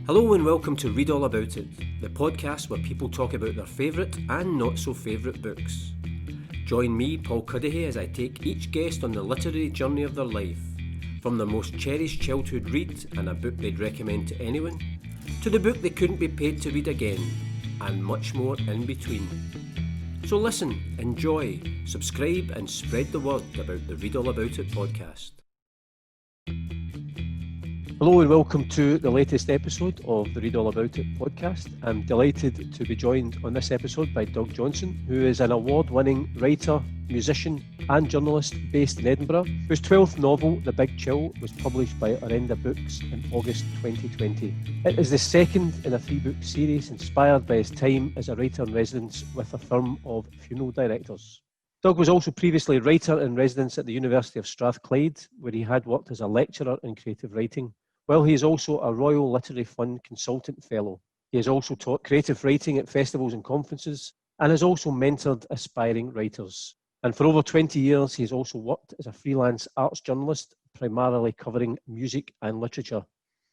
Hello and welcome to Read All About It, the podcast where people talk about their favourite and not so favourite books. Join me, Paul Cuddihy, as I take each guest on the literary journey of their life, from their most cherished childhood read and a book they'd recommend to anyone, to the book they couldn't be paid to read again, and much more in between. So listen, enjoy, subscribe and spread the word about the Read All About It podcast. Hello and welcome to the latest episode of the Read All About It podcast. I'm delighted to be joined on this episode by Doug Johnstone, who is an award-winning writer, musician and journalist based in Edinburgh, whose 12th novel, The Big Chill, was published by Orenda Books in August 2020. It is the second in a 3-book series inspired by his time as a writer-in-residence with a firm of funeral directors. Doug was also previously writer-in-residence at the University of Strathclyde, where he had worked as a lecturer in creative writing. While he is also a Royal Literary Fund Consultant Fellow. He has also taught creative writing at festivals and conferences and has also mentored aspiring writers. And for over 20 years, he has also worked as a freelance arts journalist, primarily covering music and literature.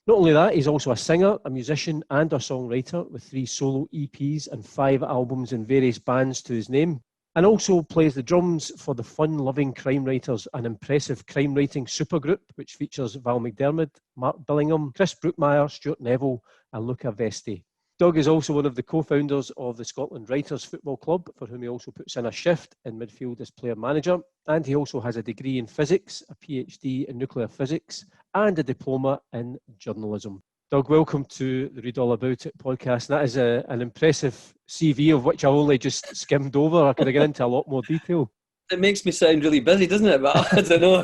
Not only that, he's also a singer, a musician and a songwriter with 3 solo EPs and 5 albums in various bands to his name. And also plays the drums for the fun-loving Crime Writers, an impressive crime writing supergroup which features Val McDermid, Mark Billingham, Chris Brookmeyer, Stuart Neville and Luca Vesti. Doug is also one of the co-founders of the Scotland Writers Football Club, for whom he also puts in a shift in midfield as player-manager, and he also has a degree in physics, a PhD in nuclear physics and a diploma in journalism. Doug, welcome to the Read All About It podcast. That is an impressive CV of which I've only just skimmed over. I could have got into a lot more detail. It makes me sound really busy, doesn't it? But I don't know.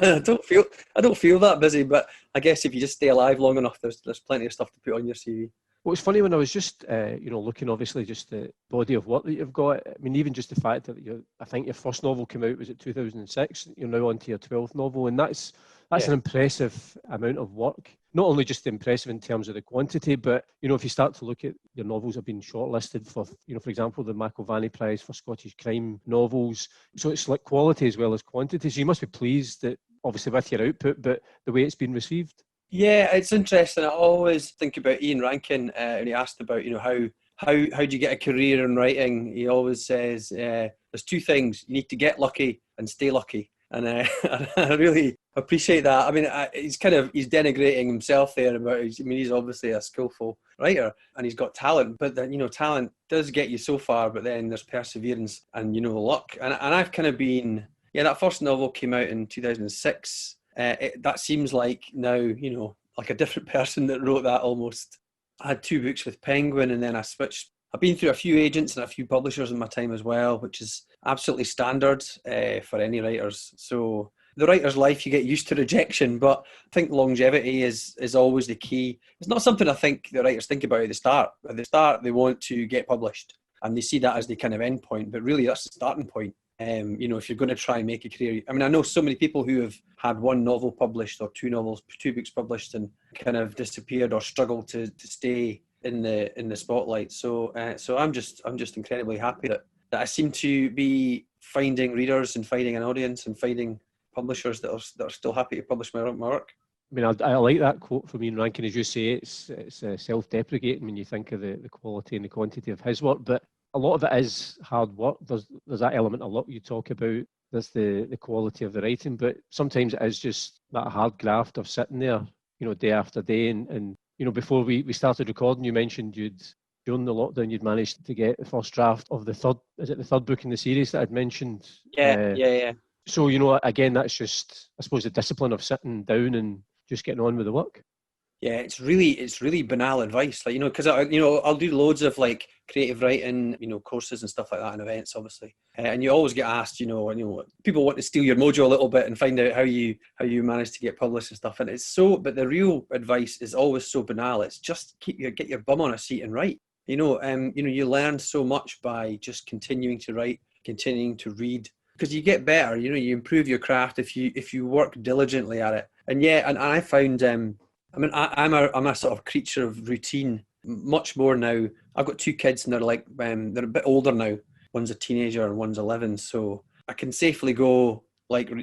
I don't feel that busy. But I guess if you just stay alive long enough, there's plenty of stuff to put on your CV. Well, it's funny when I was just looking, obviously, just the body of work that you've got. I mean, even just the fact that I think your first novel came out was at 2006. You're now on to your 12th novel, and that's an impressive amount of work. Not only just impressive in terms of the quantity, but if you start to look at your novels have been shortlisted for, for example, the McIlvanney Prize for Scottish crime novels. So it's like quality as well as quantity. So you must be pleased that, obviously, with your output, but the way it's been received. Yeah, it's interesting. I always think about Ian Rankin when he asked about, how do you get a career in writing? He always says there's 2 things: you need to get lucky and stay lucky. And I really appreciate that. I mean, he's denigrating himself there about. He's obviously a skillful writer and he's got talent, but then talent does get you so far. But then there's perseverance and luck. And I've kind of been that first novel came out in 2006. That seems like now like a different person that wrote that almost. I had 2 books with Penguin and then I switched. I've been through a few agents and a few publishers in my time as well, which is absolutely standard for any writers. So the writer's life, you get used to rejection, but I think longevity is always the key. It's not something I think the writers think about at the start. At the start, they want to get published and they see that as the kind of end point, but really that's the starting point. If you're going to try and make a career. I mean, I know so many people who have had 1 novel published or 2 books published and kind of disappeared or struggled to stay in the spotlight. So I'm just incredibly happy that I seem to be finding readers and finding an audience and finding publishers that are still happy to publish my work. I mean, I like that quote from Ian Rankin. As you say, it's self-deprecating when you think of the quality and the quantity of his work, but a lot of it is hard work. There's that element a lot you talk about. There's the quality of the writing, but sometimes it is just that hard graft of sitting there, day after day. And before we started recording, you mentioned during the lockdown, you'd managed to get the first draft of the third book in the series that I'd mentioned? Yeah. So, again, that's just, I suppose, the discipline of sitting down and just getting on with the work. Yeah, it's really banal advice, because I'll do loads of creative writing, courses and stuff like that and events, obviously, and you always get asked, people want to steal your mojo a little bit and find out how you manage to get published and stuff, and but the real advice is always so banal. It's just get your bum on a seat and write. You learn so much by just continuing to write, continuing to read, because you get better. You improve your craft if you work diligently at it. And I found. I'm a sort of creature of routine much more now. I've got 2 kids and they're a bit older now. One's a teenager and one's 11. So I can safely go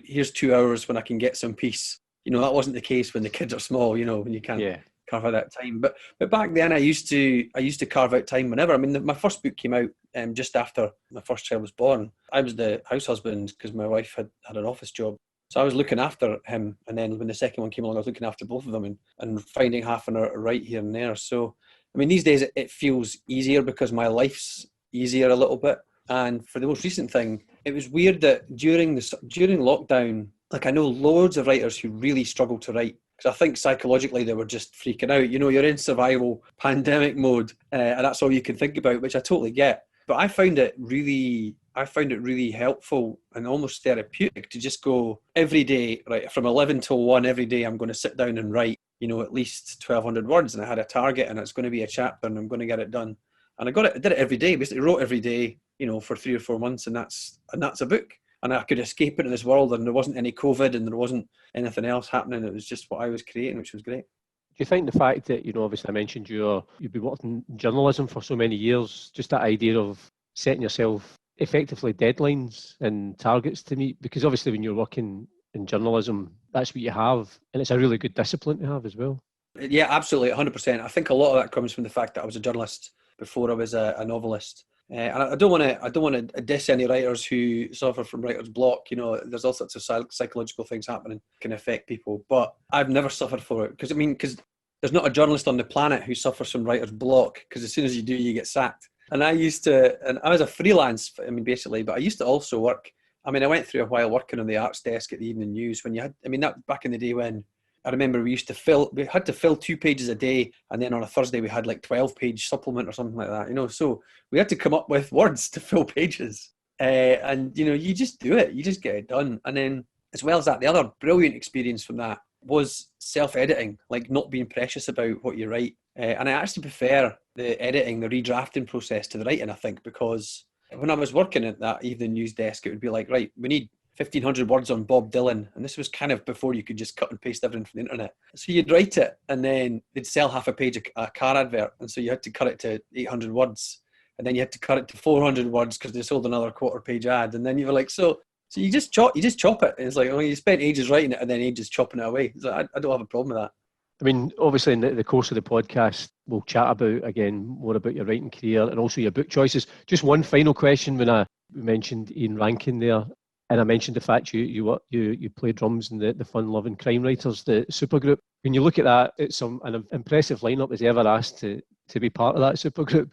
here's 2 hours when I can get some peace. That wasn't the case when the kids are small, when you can't carve out that time. But back then, I used to carve out time whenever. I mean, my first book came out just after my first child was born. I was the house husband because my wife had an office job. So I was looking after him, and then when the second one came along, I was looking after both of them and finding half an hour to write here and there. So, I mean, these days it feels easier because my life's easier a little bit. And for the most recent thing, it was weird that during lockdown, like I know loads of writers who really struggled to write because I think psychologically they were just freaking out. You know, you're in survival pandemic mode, and that's all you can think about, which I totally get. But I found it really helpful and almost therapeutic to just go every day, right, from 11 till 1 every day, I'm going to sit down and write, you know, at least 1,200 words. And I had a target and it's going to be a chapter and I'm going to get it done. And I did it every day, basically wrote every day, you know, for 3 or 4 months. And that's a book. And I could escape into this world and there wasn't any COVID and there wasn't anything else happening. It was just what I was creating, which was great. Do you think the fact that, you know, obviously I mentioned you've been working in journalism for so many years, just that idea of setting yourself effectively deadlines and targets to meet, because obviously when you're working in journalism, that's what you have, and it's a really good discipline to have as well. Yeah, absolutely, 100%. I think a lot of that comes from the fact that I was a journalist before I was a novelist. And I don't want to diss any writers who suffer from writer's block. You know, there's all sorts of psychological things happening can affect people, but I've never suffered for it because there's not a journalist on the planet who suffers from writer's block, because as soon as you do, you get sacked. And I was a freelance, basically, but I used to also work. I went through a while working on the arts desk at the Evening News that back in the day when I remember we had to fill 2 pages a day, and then on a Thursday we had like 12-page supplement or something like that, you know. So we had to come up with words to fill pages, and you know, you just do it, you just get it done. And then as well as that, the other brilliant experience from that was self-editing, like not being precious about what you write. And I actually prefer the editing, the redrafting process to the writing, I think, because when I was working at that Evening News desk, it would be like, right, we need 1,500 words on Bob Dylan. And this was kind of before you could just cut and paste everything from the internet. So you'd write it and then they'd sell half a page a car advert. And so you had to cut it to 800 words. And then you had to cut it to 400 words because they sold another quarter-page ad. And then you were like, so you just chop it. And it's like, oh, you spent ages writing it and then ages chopping it away. So I don't have a problem with that. I mean, obviously in the course of the podcast, we'll chat about, again, more about your writing career and also your book choices. Just one final question when we mentioned Ian Rankin there, and I mentioned the fact you play drums in the fun-loving crime writers, the supergroup. When you look at that, it's an impressive lineup. Has he ever asked to be part of that supergroup?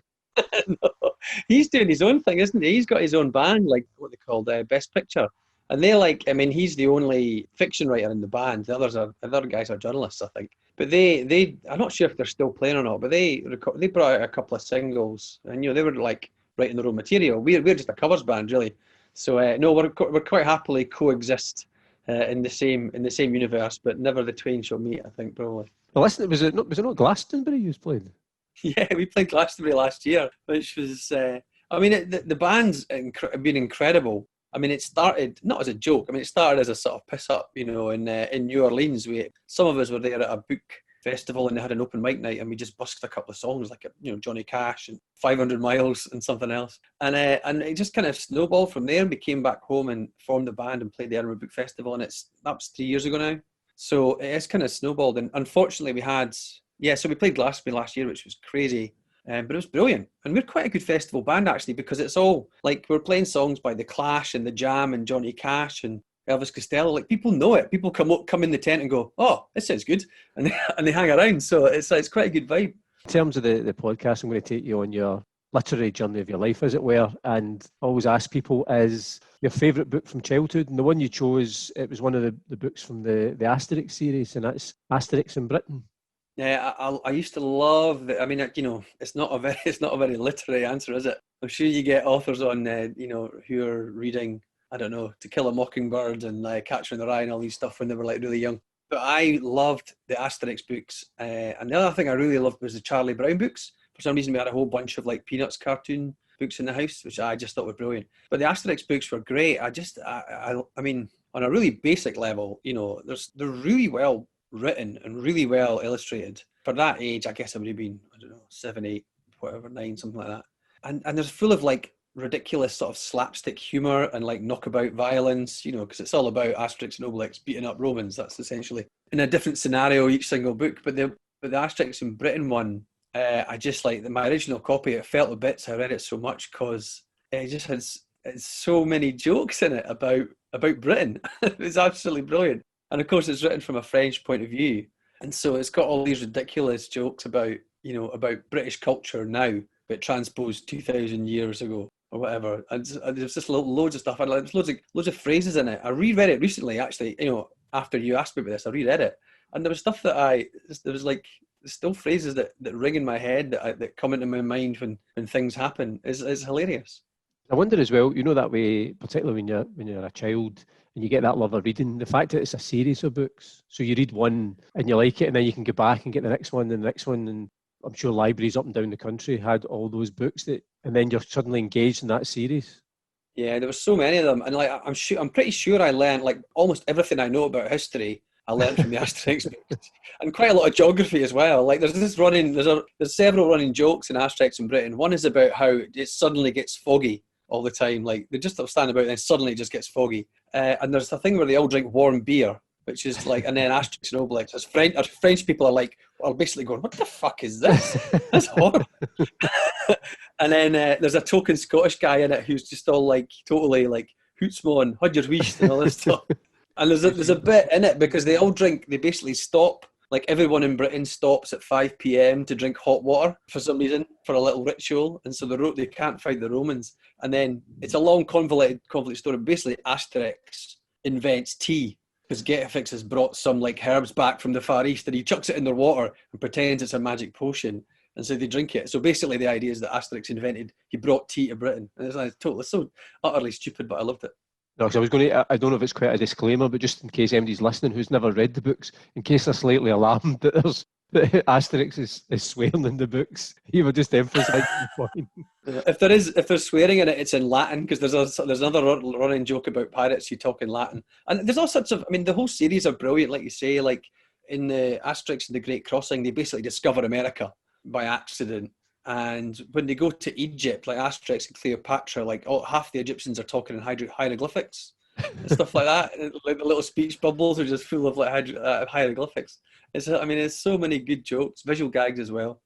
No, he's doing his own thing, isn't he? He's got his own band, like what they call Best Picture. And he's the only fiction writer in the band. The other guys are journalists, I think. But they I'm not sure if they're still playing or not, but they brought out a couple of singles, and you know, they were like writing their own material. We're just a covers band, really. So no, we're quite happily coexist in the same universe, but never the twain shall meet, I think, probably. Well, listen, was it not Glastonbury you was playing? Yeah, we played Glastonbury last year, which was the band's been incredible. I mean, it started not as a joke. I mean, it started as a sort of piss up, you know, in New Orleans. Some of us were there at a book festival and they had an open mic night, and we just busked a couple of songs like, you know, Johnny Cash and 500 Miles and something else. And it just kind of snowballed from there. And we came back home and formed the band and played the Edinburgh Book Festival, and that was 3 years ago now. So it's kind of snowballed. And unfortunately, so we played Glastonbury last year, which was crazy. But it was brilliant, and we're quite a good festival band actually, because it's all like we're playing songs by The Clash and The Jam and Johnny Cash and Elvis Costello. Like, people know it. People come in the tent and go, "Oh, this sounds good," and they hang around. So it's quite a good vibe. In terms of the podcast, I'm going to take you on your literary journey of your life, as it were, and I always ask people, is your favourite book from childhood? And the one you chose, it was one of the books from the Asterix series, and that's Asterix in Britain. Yeah, I used to love it's not a very literary answer, is it? I'm sure you get authors on who are reading, I don't know, To Kill a Mockingbird and Catcher in the Rye and all these stuff when they were like really young. But I loved the Asterix books, and the other thing I really loved was the Charlie Brown books. For some reason, we had a whole bunch of like Peanuts cartoon books in the house, which I just thought were brilliant. But the Asterix books were great. I mean, on a really basic level, you know, they're really well written and really well illustrated. For that age, I guess I would have been, I don't know, 7, 8, whatever, 9, something like that. And they're full of like ridiculous sort of slapstick humour and like knockabout violence, you know, because it's all about Asterix and Obelix beating up Romans. That's essentially in a different scenario each single book. But But the Asterix in Britain one, I just like my original copy. It fell to bits. I read it so much because it just had so many jokes in it about Britain. It was absolutely brilliant. And of course, it's written from a French point of view, and so it's got all these ridiculous jokes about British culture now, but transposed 2,000 years ago or whatever. And there's just loads of stuff. And there's loads of phrases in it. I reread it recently, actually. After you asked me about this, I reread it, and there was stuff that there's still phrases that ring in my head that come into my mind when things happen. Is hilarious. I wonder as well, that way, particularly when you're a child and you get that love of reading, the fact that it's a series of books. So you read one and you like it, and then you can go back and get the next one and the next one. And I'm sure libraries up and down the country had all those books and then you're suddenly engaged in that series. Yeah, there were so many of them, and I'm pretty sure I learned almost everything I know about history. I learned from the Asterix books, and quite a lot of geography as well. There's several running jokes in Asterix in Britain. One is about how it suddenly gets foggy all the time. They just stand about, and then suddenly it just gets foggy. And there's a thing where they all drink warm beer, which is and then Asterix and Obelix, as French people are basically going, "What the fuck is this? That's horrible." And then there's a token Scottish guy in it who's just all totally hootsmon, hudgerwish and all this stuff. And there's a bit in it because they basically stop, everyone in Britain stops at 5 p.m. to drink hot water for some reason, for a little ritual. And so they can't fight the Romans. And then it's a long convoluted story. Basically, Asterix invents tea because Getafix has brought some herbs back from the Far East, and he chucks it in their water and pretends it's a magic potion. And so they drink it. So basically the idea is that Asterix he brought tea to Britain. And it's so utterly stupid, but I loved it. No, because I don't know if it's quite a disclaimer, but just in case anybody's listening who's never read the books, in case they're slightly alarmed that Asterix is swearing in the books, he would just emphasise the point. If there's swearing in it, it's in Latin, because there's another running joke about pirates who talk in Latin. And there's all sorts of, the whole series are brilliant, like you say. In the Asterix and the Great Crossing, they basically discover America by accident. And when they go to Egypt, like Asterix and Cleopatra, half the Egyptians are talking in hieroglyphics and stuff like that. And, the little speech bubbles are just full of hieroglyphics. It's so many good jokes, visual gags as well.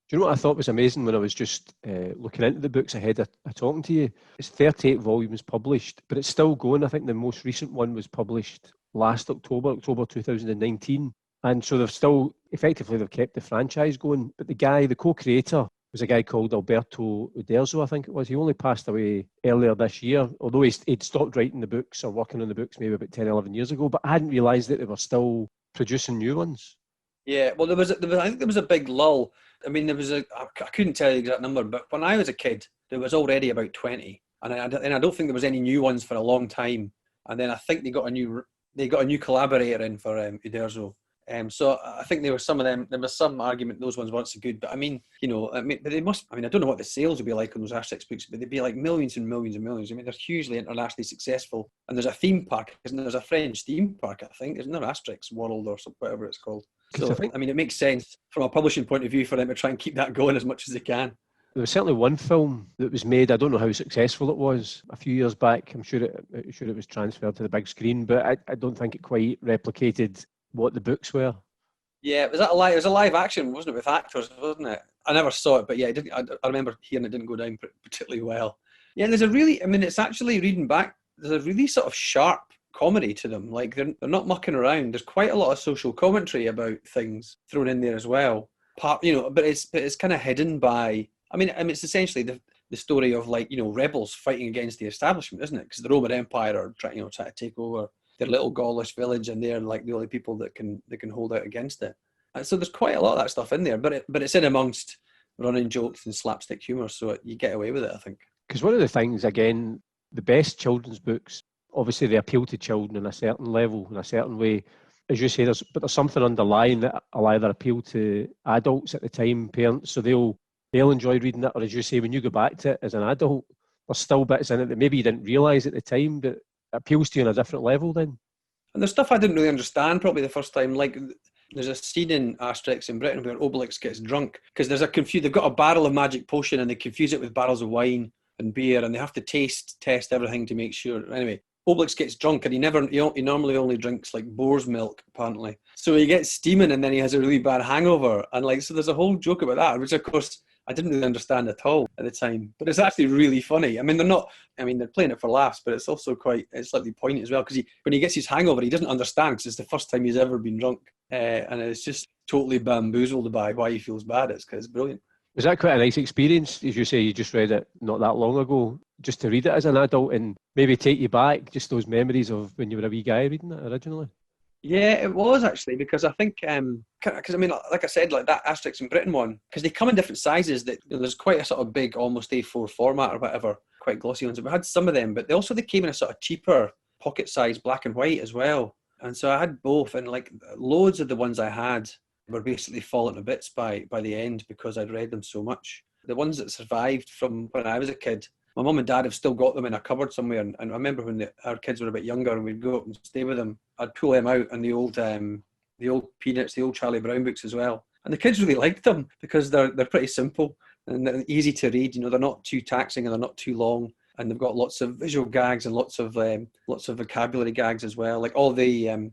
Do you know what I thought was amazing when I was just looking into the books ahead of talking to you? It's 38 volumes published, but it's still going. I think the most recent one was published last October 2019. And so they've kept the franchise going. But the co-creator was a guy called Alberto Uderzo, I think it was. He only passed away earlier this year, although he'd stopped writing the books or working on the books maybe about 10, 11 years ago. But I hadn't realised that they were still producing new ones. Yeah, well, I think there was a big lull. I couldn't tell you the exact number, but when I was a kid, there was already about 20. And I don't think there was any new ones for a long time. And then I think they got a new collaborator in for Uderzo. So I think there were some of them. There was some argument those ones weren't so good, but but they must. I don't know what the sales would be like on those Asterix books, but they'd be millions and millions and millions. They're hugely internationally successful. And there's a theme park, isn't there? There's a French theme park, I think, isn't there? Asterix World or whatever it's called. So it makes sense from a publishing point of view for them to try and keep that going as much as they can. There was certainly one film that was made. I don't know how successful it was a few years back. I'm sure it was transferred to the big screen, but I don't think it quite replicated what the books were. Yeah, it was a live action, wasn't it, with actors, wasn't it? I never saw it, but yeah, I remember hearing it didn't go down particularly well. Yeah, and it's actually reading back, there's a really sort of sharp comedy to them. They're not mucking around. There's quite a lot of social commentary about things thrown in there as well. But it's kind of hidden by, it's essentially the story of rebels fighting against the establishment, isn't it? Because the Roman Empire are trying to take over their little Gaulish village, and they're the only people that can hold out against it. And so there's quite a lot of that stuff in there, but it's in amongst running jokes and slapstick humour, so you get away with it, I think. Because one of the things, again, the best children's books, obviously they appeal to children in a certain level, in a certain way. As you say, there's something underlying that will either appeal to adults at the time, parents, so they'll enjoy reading it, or as you say, when you go back to it as an adult, there's still bits in it that maybe you didn't realise at the time, but appeals to you on a different level then. And there's stuff I didn't really understand probably the first time. There's a scene in Asterix in Britain where Obelix gets drunk because they've got a barrel of magic potion and they confuse it with barrels of wine and beer, and they have to taste test everything to make sure. Anyway, Obelix gets drunk and he normally only drinks like boar's milk, apparently. So he gets steaming and then he has a really bad hangover. And like, so there's a whole joke about that, which of course I didn't really understand at all at the time. But it's actually really funny. I mean, they're playing it for laughs, but it's also it's slightly poignant as well. Because when he gets his hangover, he doesn't understand because it's the first time he's ever been drunk. And it's just totally bamboozled by why he feels bad. It's brilliant. Was that quite a nice experience? As you say, you just read it not that long ago, just to read it as an adult and maybe take you back, just those memories of when you were a wee guy reading it originally? Yeah, it was actually, because I think, because I mean, like I said, like that Asterix and Britain one, because they come in different sizes, that there's quite a sort of big, almost A4 format or whatever, quite glossy ones. We had some of them, but they came in a sort of cheaper pocket size black and white as well. And so I had both, and like loads of the ones I had were basically falling to bits by the end because I'd read them so much. The ones that survived from when I was a kid, my mum and dad have still got them in a cupboard somewhere. And I remember when our kids were a bit younger and we'd go up and stay with them, I'd pull them out and the old Peanuts, the old Charlie Brown books as well. And the kids really liked them because they're pretty simple and they're easy to read. You know, they're not too taxing and they're not too long. And they've got lots of visual gags and lots of vocabulary gags as well. Like all the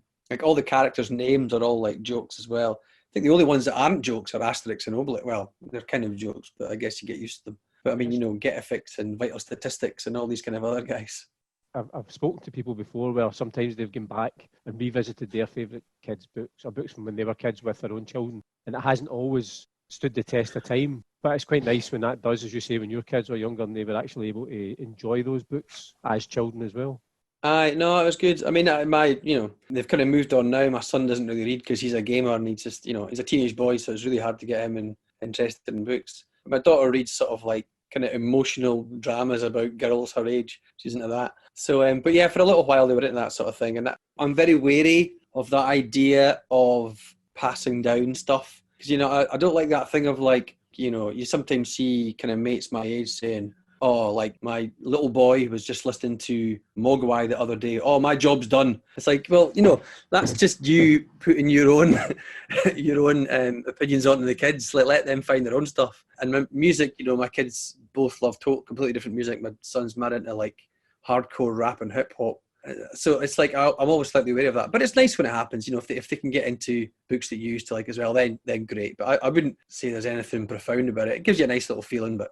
characters' names are all like jokes as well. I think the only ones that aren't jokes are Asterix and Obelix. Well, they're kind of jokes, but I guess you get used to them. But I mean, you know, Getafix and Vital Statistics and all these kind of other guys. I've spoken to people before where sometimes they've gone back and revisited their favourite kids' books or books from when they were kids with their own children, and it hasn't always stood the test of time. But it's quite nice when that does, as you say, when your kids were younger and they were actually able to enjoy those books as children as well. No, it was good. I mean, they've kind of moved on now. My son doesn't really read because he's a gamer and he's just, he's a teenage boy, so it's really hard to get him interested in books. My daughter reads sort of like kind of emotional dramas about girls her age. She's into that. So, but yeah, for a little while they were into that sort of thing. And I'm very wary of that idea of passing down stuff. Because, I don't like that thing of like, you sometimes see kind of mates my age saying, oh, like my little boy was just listening to Mogwai the other day. Oh, my job's done. It's like, well, that's just you putting your own opinions onto the kids. Like, let them find their own stuff. And my music, my kids both love completely different music. My son's mad into like hardcore rap and hip hop. So it's like I'm always slightly wary of that. But it's nice when it happens. If they can get into books that you used to like as well, then great. But I wouldn't say there's anything profound about it. It gives you a nice little feeling, but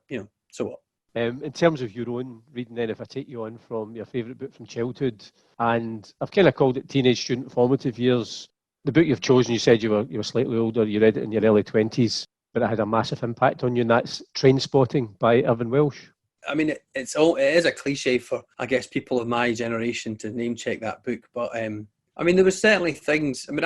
so what? In terms of your own reading then, if I take you on from your favourite book from childhood, and I've kind of called it teenage student formative years, the book you've chosen, you said you were slightly older, you read it in your early 20s, but it had a massive impact on you, and that's Trainspotting by Irvine Welsh. I mean, it is a cliche for, I guess, people of my generation to name check that book, but I mean, there was certainly things. I mean,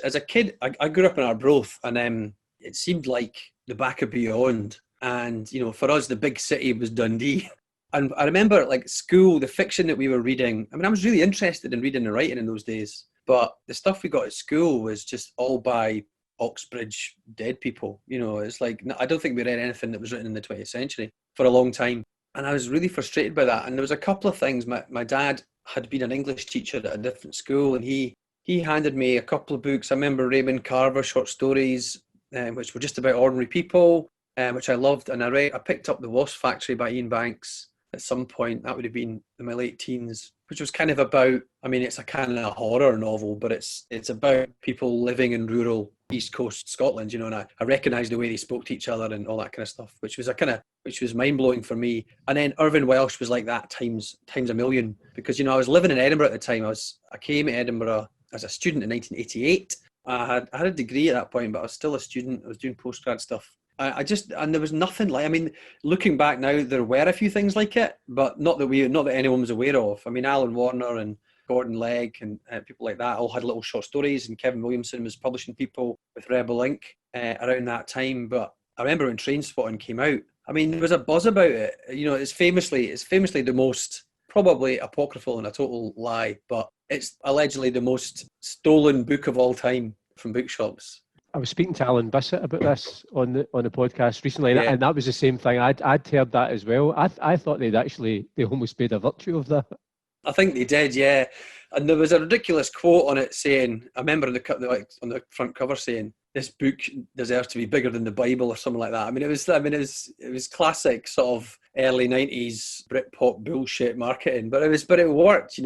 as a kid, I grew up in Arbroath, and it seemed like the back of beyond. And, for us, the big city was Dundee. And I remember, like, school, the fiction that we were reading. I mean, I was really interested in reading and writing in those days. But the stuff we got at school was just all by Oxbridge dead people. It's like, I don't think we read anything that was written in the 20th century for a long time. And I was really frustrated by that. And there was a couple of things. My dad had been an English teacher at a different school, and he handed me a couple of books. I remember Raymond Carver short stories, which were just about ordinary people. Which I loved, and I picked up The Wasp Factory by Ian Banks at some point. That would have been in my late teens, which was kind of about, I mean, it's a kind of horror novel, but it's about people living in rural East Coast Scotland, and I recognised the way they spoke to each other and all that kind of stuff, which was mind-blowing for me. And then Irvine Welsh was like that times a million, because I was living in Edinburgh at the time. I came to Edinburgh as a student in 1988. I had a degree at that point, but I was still a student. I was doing postgrad stuff. And there was nothing like, I mean, looking back now, there were a few things like it, but not that anyone was aware of. I mean, Alan Warner and Gordon Legg and people like that all had little short stories, and Kevin Williamson was publishing people with Rebel Ink around that time. But I remember when Trainspotting came out, I mean, there was a buzz about it. It's famously the most, probably apocryphal and a total lie, but it's allegedly the most stolen book of all time from bookshops. I was speaking to Alan Bissett about this on the podcast recently, and that was the same thing. I'd heard that as well. I thought they almost made a virtue of that. I think they did, yeah. And there was a ridiculous quote on it saying, I remember on the front cover saying, "This book deserves to be bigger than the Bible," or something like that. I mean, it was classic sort of early 90s Britpop bullshit marketing, but it worked,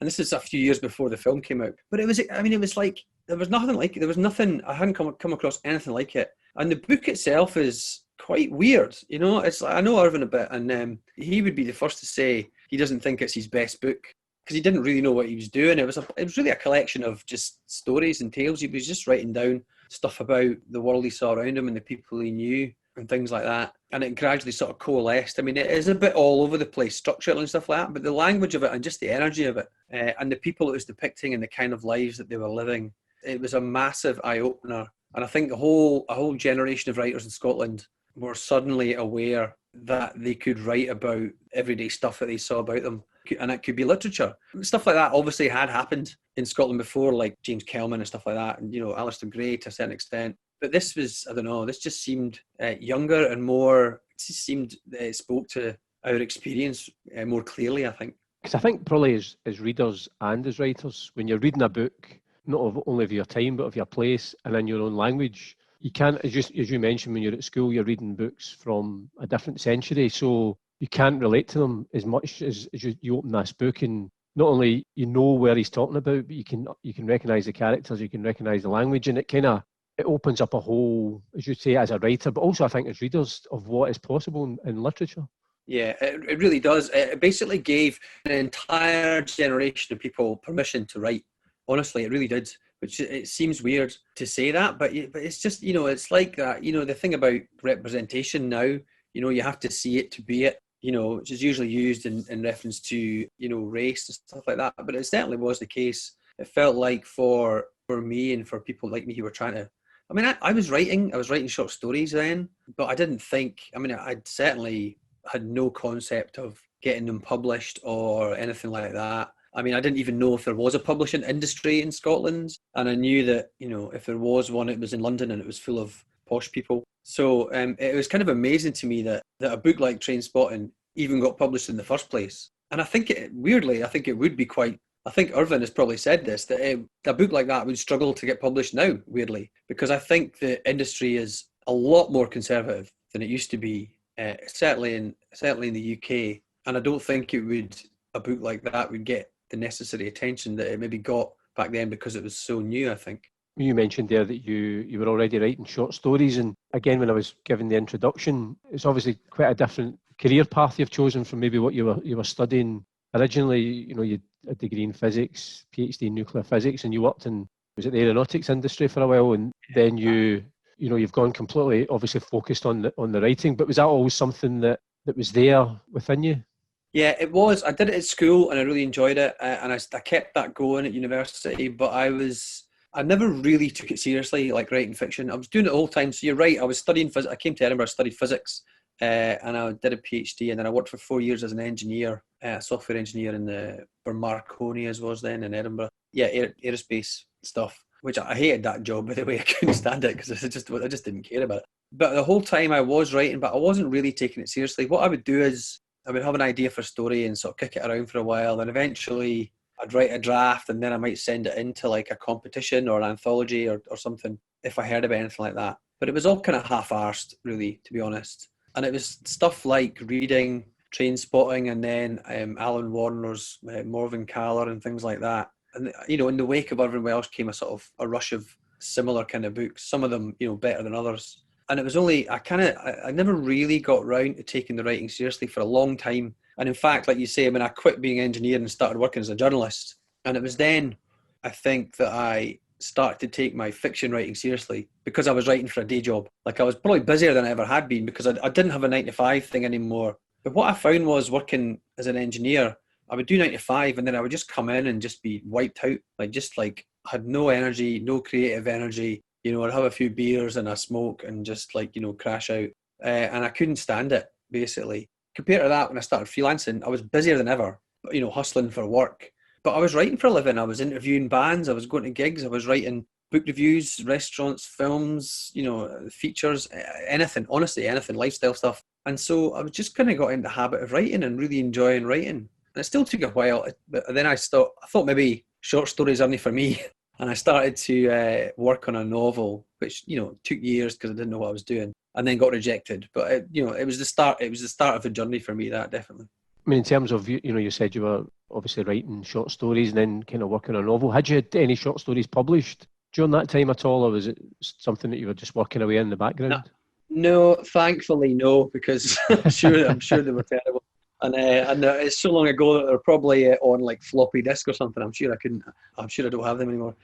And this is a few years before the film came out. But it was like, there was nothing like it. There was nothing, I hadn't come across anything like it. And the book itself is quite weird. It's I know Irvin a bit, and he would be the first to say he doesn't think it's his best book because he didn't really know what he was doing. It was really a collection of just stories and tales. He was just writing down stuff about the world he saw around him and the people he knew and things like that. And it gradually sort of coalesced. I mean, it is a bit all over the place structurally and stuff like that, but the language of it and just the energy of it and the people it was depicting and the kind of lives that they were living, it was a massive eye-opener. And I think a whole generation of writers in Scotland were suddenly aware that they could write about everyday stuff that they saw about them, and it could be literature. Stuff like that obviously had happened in Scotland before, like James Kelman and stuff like that, and Alistair Gray to a certain extent. But this was, I don't know, this just seemed younger and more, it just seemed it spoke to our experience more clearly, I think. Because I think probably as readers and as writers, when you're reading a book, not only of your time, but of your place and in your own language, you can't, as you mentioned, when you're at school, you're reading books from a different century, so you can't relate to them as much as you open this book, and not only you know where he's talking about, but you can recognise the characters, you can recognise the language, and it opens up a whole, as you say, as a writer, but also I think as readers, of what is possible in literature. Yeah, it really does. It basically gave an entire generation of people permission to write. Honestly, it really did. Which it seems weird to say that, but it's just, it's like that. The thing about representation now, you have to see it to be it, which is usually used in reference to, race and stuff like that. But it certainly was the case. It felt like for me and for people like me who were trying to, I was writing short stories then, but I didn't think, I'd certainly had no concept of getting them published or anything like that. I didn't even know if there was a publishing industry in Scotland, and I knew that, if there was one, it was in London and it was full of posh people. So it was kind of amazing to me that a book like Trainspotting even got published in the first place. And I think it would be quite, I think Irvin has probably said this, that a book like that would struggle to get published now, weirdly, because I think the industry is a lot more conservative than it used to be, certainly in the UK. And I don't think a book like that would get the necessary attention that it maybe got back then because it was so new, I think. You mentioned there that you were already writing short stories, and again, when I was giving the introduction, it's obviously quite a different career path you've chosen from maybe what you were studying originally. You had a degree in physics, PhD in nuclear physics, and you worked in the aeronautics industry for a while, and then you've gone completely obviously focused on the writing. But was that always something that was there within you? Yeah, it was. I did it at school and I really enjoyed it, and I kept that going at university, but I never really took it seriously, like writing fiction. I was doing it the whole time. So you're right, I was studying physics. I came to Edinburgh, studied physics, and I did a PhD, and then I worked for 4 years as an engineer, a software engineer for Marconi, as was then in Edinburgh. Yeah, aerospace stuff, which I hated that job, by the way. I couldn't stand it because I just didn't care about it. But the whole time I was writing, but I wasn't really taking it seriously. What I would do is I would have an idea for a story and sort of kick it around for a while, and eventually I'd write a draft, and then I might send it into like a competition or an anthology or something if I heard about anything like that. But it was all kind of half-arsed, really, to be honest. And it was stuff like reading Trainspotting and then Alan Warner's Morven Caller and things like that. And, in the wake of Irvin Welsh came a rush of similar kind of books, some of them, better than others. And it was only, I never really got round to taking the writing seriously for a long time. And in fact, like you say, I quit being an engineer and started working as a journalist. And it was then, I think, that I started to take my fiction writing seriously because I was writing for a day job. Like I was probably busier than I ever had been because I didn't have a 9-to-5 thing anymore. But what I found was working as an engineer, I would do 9 to 5 and then I would just come in and just be wiped out. I had no energy, no creative energy. I'd have a few beers and a smoke and just crash out. And I couldn't stand it, basically. Compared to that, when I started freelancing, I was busier than ever, hustling for work. But I was writing for a living. I was interviewing bands. I was going to gigs. I was writing book reviews, restaurants, films, features, anything, honestly, anything, lifestyle stuff. And so I was just kind of got into the habit of writing and really enjoying writing. And it still took a while. But then I thought maybe short stories aren't for me. And I started to work on a novel, which, took years because I didn't know what I was doing, and then got rejected. But, it was the start. It was the start of the journey for me, that definitely. I mean, in terms of, you said you were obviously writing short stories and then kind of working on a novel. Had you had any short stories published during that time at all, or was it something that you were just working away in the background? No, thankfully no, because I'm sure they were terrible. And it's so long ago that they're probably on like floppy disk or something. I'm sure I don't have them anymore.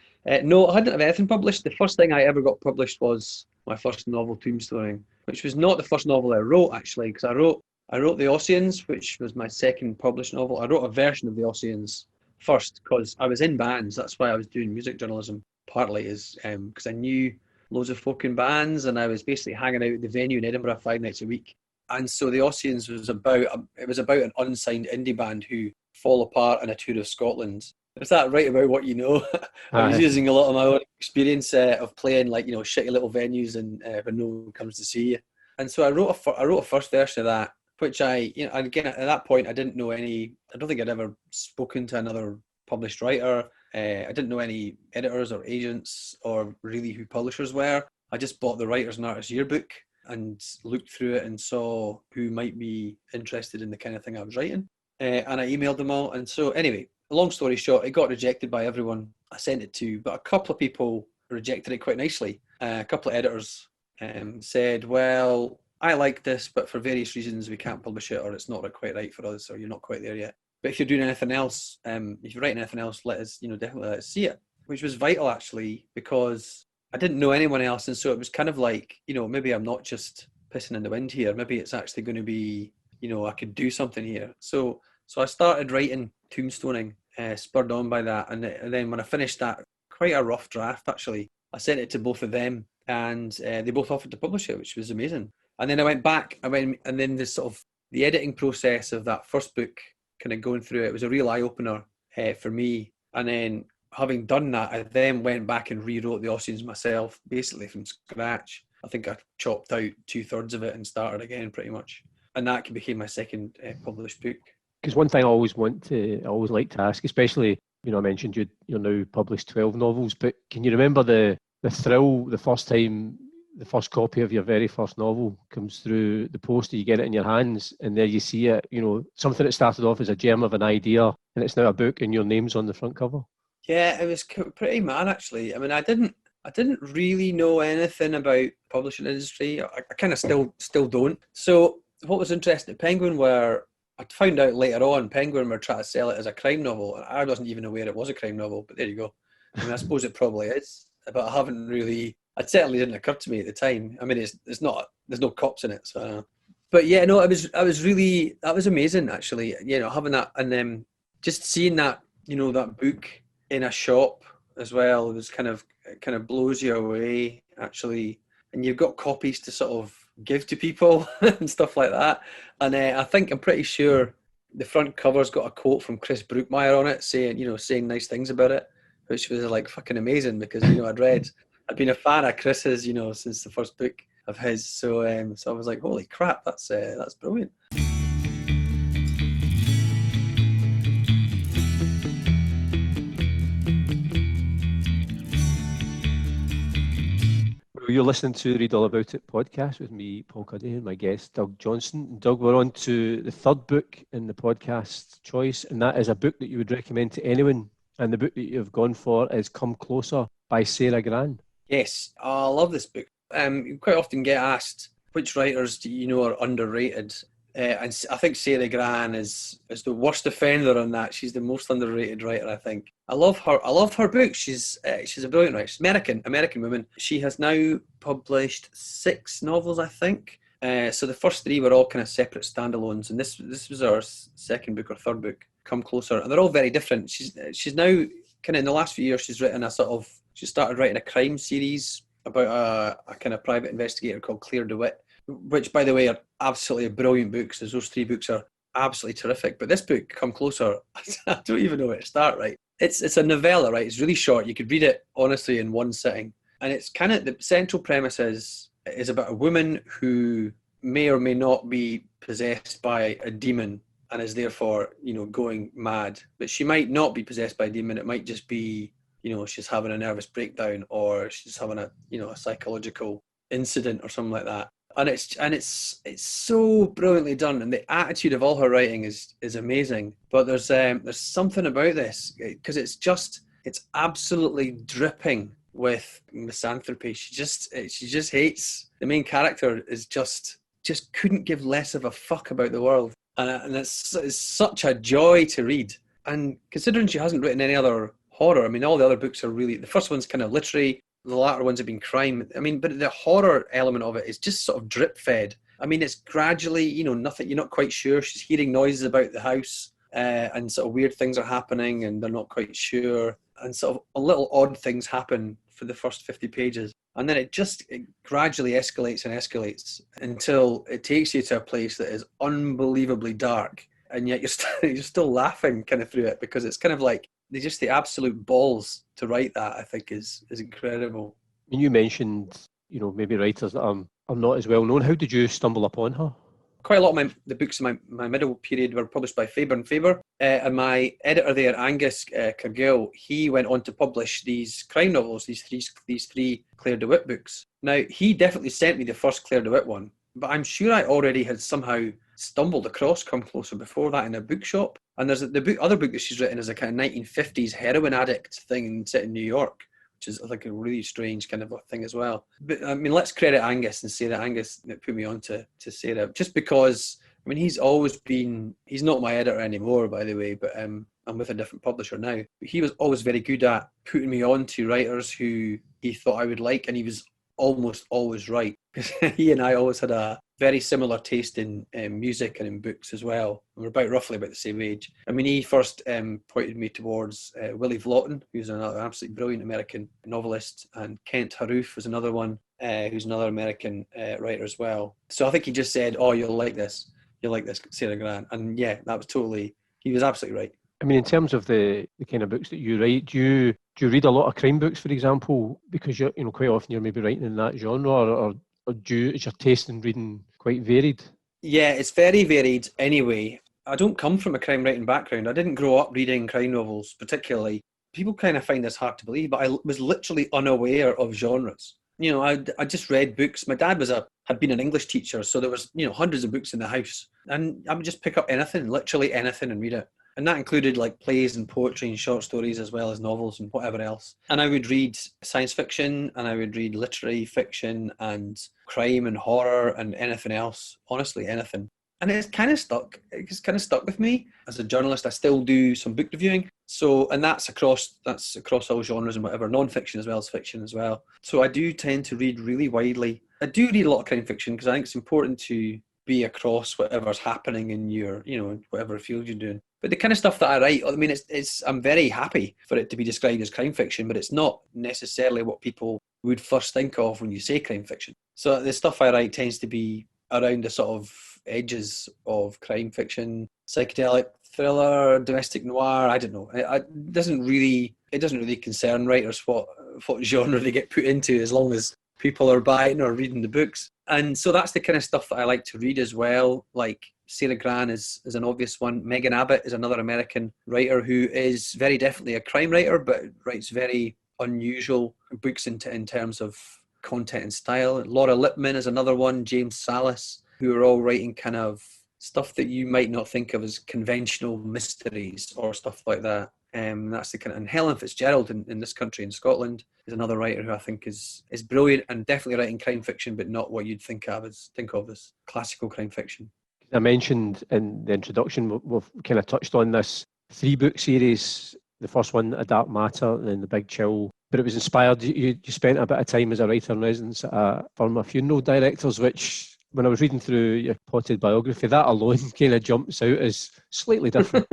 No, I hadn't have anything published. The first thing I ever got published was my first novel, Tombstoning, which was not the first novel I wrote actually, because I wrote The Ossians, which was my second published novel. I wrote a version of The Ossians first because I was in bands. That's why I was doing music journalism. Partly is because I knew loads of folk in bands, and I was basically hanging out at the venue in Edinburgh 5 nights a week. And so The Ossians was about an unsigned indie band who fall apart in a tour of Scotland. Is that right about what you know? I was using a lot of my own experience of playing like shitty little venues and when no one comes to see you. And so I wrote a first version of that, which again at that point I didn't know any. I don't think I'd ever spoken to another published writer. I didn't know any editors or agents or really who publishers were. I just bought the Writers and Artists Yearbook and looked through it and saw who might be interested in the kind of thing I was writing. And I emailed them all. And so anyway, long story short, it got rejected by everyone I sent it to, but a couple of people rejected it quite nicely. A couple of editors said, well, I like this, but for various reasons we can't publish it, or it's not quite right for us, or you're not quite there yet. But if you're doing anything else, if you're writing anything else, let us, definitely let us see it, which was vital actually, because I didn't know anyone else. And so it was kind of like, maybe I'm not just pissing in the wind here. Maybe it's actually going to be, I could do something here. So I started writing Tombstoning, spurred on by that. And then when I finished that, quite a rough draft actually, I sent it to both of them, and they both offered to publish it, which was amazing. And then I went back, and then the editing process of that first book, kind of going through it was a real eye-opener for me. And then having done that, I then went back and rewrote The Ossians myself, basically from scratch. I think I chopped out 2/3 of it and started again pretty much. And that became my second published book. Because one thing I always like to ask, especially, I mentioned you're now published 12 novels, but can you remember the thrill the first time the first copy of your very first novel comes through the post, you get it in your hands, and there you see it, something that started off as a germ of an idea, and it's now a book and your name's on the front cover? Yeah, it was pretty mad actually. I mean, I didn't really know anything about publishing industry. I kind of still don't. So what was interesting at Penguin I found out later on, Penguin were trying to sell it as a crime novel, and I wasn't even aware it was a crime novel, but there you go. I mean, I suppose it probably is, but I haven't really. It certainly didn't occur to me at the time. I mean, there's no cops in it, so. But yeah, no, that was amazing actually. Having that, and then just seeing that, that book in a shop as well, it was kind of blows you away actually. And you've got copies to sort of give to people and stuff like that. And I'm pretty sure the front cover's got a quote from Chris Brookmeyer on it saying nice things about it, which was like fucking amazing because I'd been a fan of Chris's, since the first book of his. So I was like, holy crap, that's brilliant. You're listening to Read All About It podcast with me, Paul Cuddy, and my guest, Doug Johnstone. Doug, we're on to the third book in the podcast choice, and that is a book that you would recommend to anyone. And the book that you've gone for is Come Closer by Sarah Gran. Yes, I love this book. You quite often get asked which writers do you know are underrated, and I think Sarah Gran is the worst offender on that. She's the most underrated writer, I think. I love her book. She's a brilliant writer. She's American woman. She has now published 6 novels, I think. So the first 3 were all kind of separate standalones, and this was her second book or third book, Come Closer, and they're all very different. She's now kind of in the last few years she's written she started writing a crime series about a kind of private investigator called Claire DeWitt, which, by the way, are absolutely brilliant books. Those 3 books are absolutely terrific. But this book, Come Closer, I don't even know where to start, right? It's a novella, right? It's really short. You could read it, honestly, in one sitting. And it's kind of, the central premise is about a woman who may or may not be possessed by a demon and is therefore, going mad. But she might not be possessed by a demon. It might just be, she's having a nervous breakdown, or she's having a psychological incident or something like that. And it's so brilliantly done, and the attitude of all her writing is amazing. But there's something about this, because it's absolutely dripping with misanthropy. She just hates the main character. Is just couldn't give less of a fuck about the world, and it's such a joy to read. And considering she hasn't written any other horror, I mean, all the other books are really, the first one's kind of literary, the latter ones have been crime. I mean, but the horror element of it is just sort of drip fed. I mean, it's gradually, nothing, you're not quite sure. She's hearing noises about the house, and sort of weird things are happening and they're not quite sure. And sort of little odd things happen for the first 50 pages. And then it gradually escalates and escalates until it takes you to a place that is unbelievably dark. And yet you're still laughing kind of through it, because it's kind of like the absolute balls to write that, I think, is incredible. You mentioned, maybe writers that are not as well known. How did you stumble upon her? Quite a lot of the books in my middle period were published by Faber and Faber, and my editor there, Angus Cargill, he went on to publish these crime novels, these three Claire DeWitt books. Now, he definitely sent me the first Claire DeWitt one, but I'm sure I already had somehow stumbled across Come Closer before that in a bookshop. And there's other book that she's written is a kind of 1950s heroin addict thing set in New York, which is like a really strange kind of a thing as well. But I mean, let's credit Angus and say that Angus put me on to Sarah, just because, I mean, he's not my editor anymore, by the way, but I'm with a different publisher now. But he was always very good at putting me on to writers who he thought I would like, and he was almost always right, because he and I always had a very similar taste in music and in books as well. We're roughly about the same age. I mean, he first pointed me towards Willie Vlotton, who's another absolutely brilliant American novelist, and Kent Haroof was another one, who's another American writer as well. So I think he just said, "Oh, you'll like this, Sarah Grant," and yeah, he was absolutely right. I mean, in terms of the kind of books that you write, do you read a lot of crime books, for example, because you're, quite often you're maybe writing in that genre, or is your taste in reading quite varied? Yeah, it's very varied anyway. I don't come from a crime writing background. I didn't grow up reading crime novels particularly. People kind of find this hard to believe, but I was literally unaware of genres. I just read books. My dad had been an English teacher, so there was, hundreds of books in the house. And I would just pick up anything, literally anything, and read it. And that included like plays and poetry and short stories, as well as novels and whatever else. And I would read science fiction, and I would read literary fiction and crime and horror and anything else. Honestly, anything. And it's kind of stuck. It's kind of stuck with me. As a journalist, I still do some book reviewing. So, and that's across all genres and whatever, non-fiction as well as fiction as well. So I do tend to read really widely. I do read a lot of crime fiction because I think it's important to be across whatever's happening in your, whatever field you're doing. But the kind of stuff that I write, I mean, I'm very happy for it to be described as crime fiction, but it's not necessarily what people would first think of when you say crime fiction. So the stuff I write tends to be around the sort of edges of crime fiction, psychedelic thriller, domestic noir. I don't know. It doesn't really concern writers what genre they get put into, as long as people are buying or reading the books. And so that's the kind of stuff that I like to read as well. Like Sarah Grant is an obvious one. Megan Abbott is another American writer who is very definitely a crime writer, but writes very unusual books in terms of content and style. Laura Lippman is another one. James Salas, who are all writing kind of stuff that you might not think of as conventional mysteries or stuff like that. That's the kind of, and Helen Fitzgerald in this country, in Scotland, is another writer who I think is brilliant and definitely writing crime fiction, but not what you'd think of as classical crime fiction. I mentioned in the introduction, we've kind of touched on this 3-book series. The first one, A Dark Matter, and then The Big Chill. But it was inspired, you spent a bit of time as a writer in residence at a firm of funeral directors, which, when I was reading through your potted biography, that alone kind of jumps out as slightly different.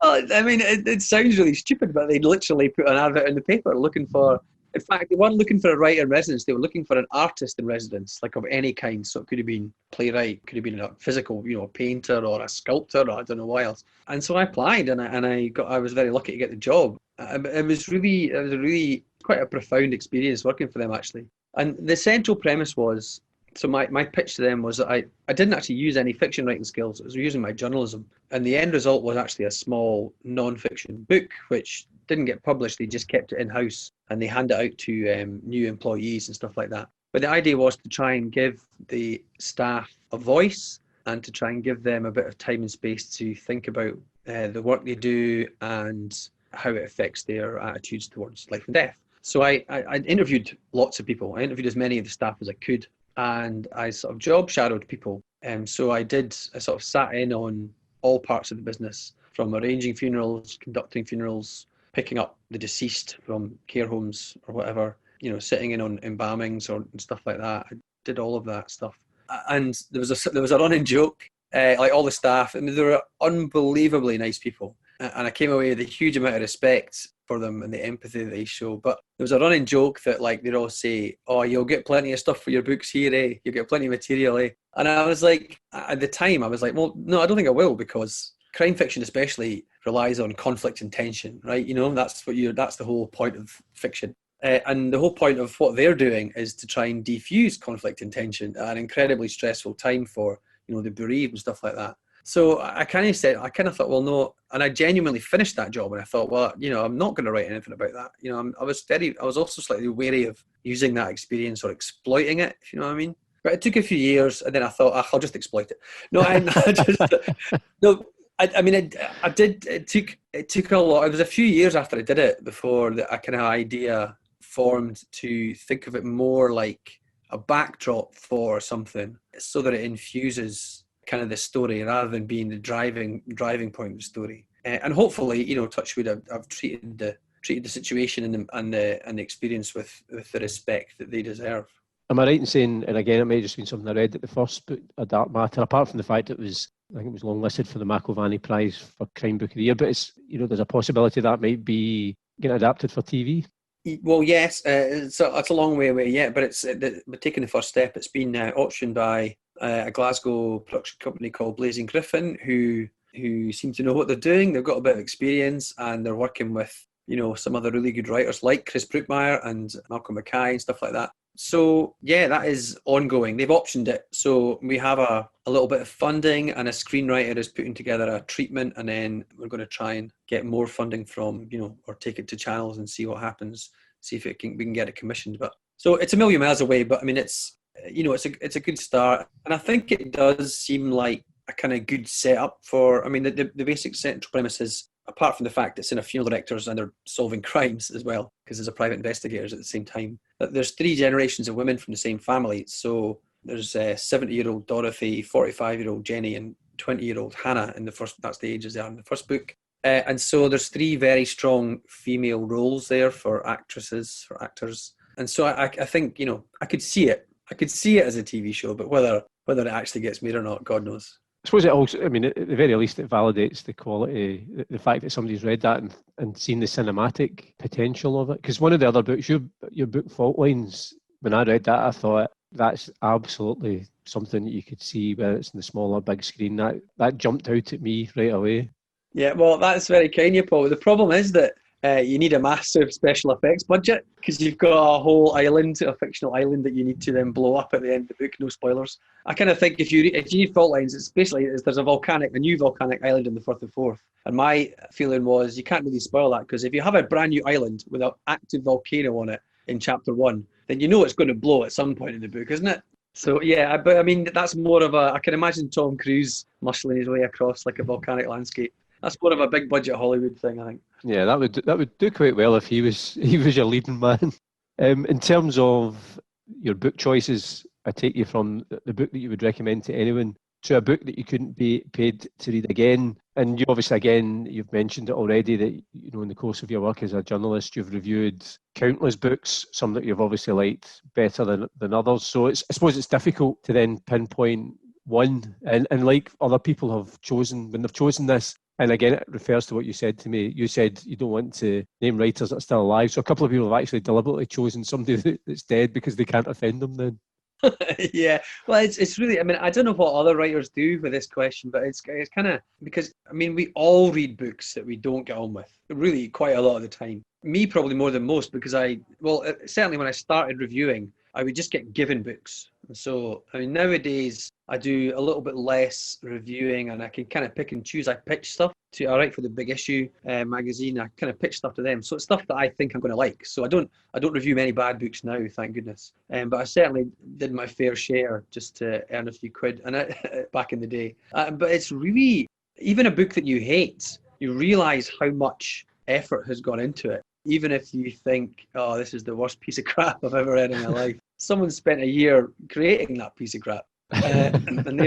Well, I mean, it sounds really stupid, but they literally put an advert in the paper looking for, in fact, they weren't looking for a writer in residence, they were llooking for an artist in residence, like of any kind. So it could have been a playwright, could have been a physical, a painter or a sculptor, or I don't know what else. And so I applied, and I was very lucky to get the job. It was really quite a profound experience working for them, actually. And the central premise was, so my pitch to them was that I didn't actually use any fiction writing skills. I was using my journalism. And the end result was actually a small non-fiction book, which didn't get published. They just kept it in-house, and they hand it out to new employees and stuff like that. But the idea was to try and give the staff a voice and to try and give them a bit of time and space to think about the work they do and how it affects their attitudes towards life and death. So I interviewed lots of people. I interviewed as many of the staff as I could, and I sort of job shadowed people. So I sort of sat in on all parts of the business, from arranging funerals, conducting funerals, picking up the deceased from care homes or whatever, sitting in on embalmings and stuff like that. I did all of that stuff. And there was a running joke, like all the staff, I mean, they were unbelievably nice people. And I came away with a huge amount of respect for them and the empathy that they show. But there was a running joke that like they'd all say, "Oh, you'll get plenty of stuff for your books here, eh? You'll get plenty of material, eh?" And I was like, at the time, I was like, well, no, I don't think I will, because crime fiction especially relies on conflict and tension, right? That's the whole point of fiction. And the whole point of what they're doing is to try and defuse conflict and tension at an incredibly stressful time for, the bereaved and stuff like that. So I kind of thought, well, no, and I genuinely finished that job, and I thought, well, I'm not going to write anything about that. I was also slightly wary of using that experience or exploiting it, if you know what I mean. But it took a few years, and then I thought, I'll just exploit it. No, I mean, I did. It took a lot. It was a few years after I did it before the kind of idea formed to think of it more like a backdrop for something, so that it infuses kind of the story rather than being the driving point of the story. And hopefully, touch wood, I've treated the situation and the experience with the respect that they deserve. Am I right in saying, and again, it may have just been something I read, that the first book, A Dark Matter, apart from the fact I think it was longlisted for the McIlvanney Prize for Crime Book of the Year, but it's, there's a possibility that might be getting adapted for TV? Well, yes, it's a long way away yet, but we're taking the first step. It's been optioned by a Glasgow production company called Blazing Griffin, who seem to know what they're doing. They've got a bit of experience, and they're working with some other really good writers like Chris Brookmeyer and Malcolm Mackay and stuff like that. So yeah, that is ongoing. They've optioned it, so we have a little bit of funding, and a screenwriter is putting together a treatment, and then we're going to try and get more funding from or take it to channels and see what happens, see if we can get it commissioned. But so it's a million miles away, but I mean it's a good start, and I think it does seem like a kind of good setup for. I mean the basic central premise is, apart from the fact it's in a funeral directors and they're solving crimes as well, because there's a private investigators at the same time, that there's 3 generations of women from the same family. So there's 70-year-old Dorothy, 45-year-old Jenny, and 20-year-old Hannah in the first. That's the ages they are in the first book. And so there's 3 very strong female roles there for actresses, for actors. And so I think I could see it. I could see it as a TV show, but whether it actually gets made or not, God knows. I suppose it also, I mean, at the very least, it validates the quality, the fact that somebody's read that and seen the cinematic potential of it. Because one of the other books, your book Fault Lines, when I read that, I thought that's absolutely something that you could see, whether it's in the small or big screen. That jumped out at me right away. Yeah, well, that's very kind of you, Paul. The problem is that you need a massive special effects budget, because you've got a whole island, a fictional island that you need to then blow up at the end of the book. No spoilers. I kind of think if you need Fault Lines, it's basically there's a new volcanic island in the Firth of Forth. And my feeling was you can't really spoil that, because if you have a brand new island with an active volcano on it in chapter 1, then it's going to blow at some point in the book, isn't it? So yeah, but I mean that's more of I can imagine Tom Cruise muscling his way across like a volcanic landscape. That's more of a big budget Hollywood thing, I think. Yeah, that would do quite well if he was your leading man. In terms of your book choices, I take you from the book that you would recommend to anyone to a book that you couldn't be paid to read again. And you obviously, again, you've mentioned it already that in the course of your work as a journalist, you've reviewed countless books, some that you've obviously liked better than others. So I suppose it's difficult to then pinpoint one. And like other people have chosen, when they've chosen this, and again, it refers to what you said to me. You said you don't want to name writers that are still alive. So a couple of people have actually deliberately chosen somebody that's dead because they can't offend them then. Yeah, well, it's really, I mean, I don't know what other writers do with this question, but it's kind of, because, I mean, we all read books that we don't get on with, really quite a lot of the time. Me probably more than most, because certainly when I started reviewing, I would just get given books, So, I mean, nowadays I do a little bit less reviewing, and I can kind of pick and choose. I pitch stuff I write for the Big Issue magazine. I kind of pitch stuff to them. So it's stuff that I think I'm going to like. So I don't review many bad books now, thank goodness. But I certainly did my fair share just to earn a few quid back in the day. But it's really, even a book that you hate, you realise how much effort has gone into it. Even if you think, oh, this is the worst piece of crap I've ever read in my life. Someone spent a year creating that piece of crap. And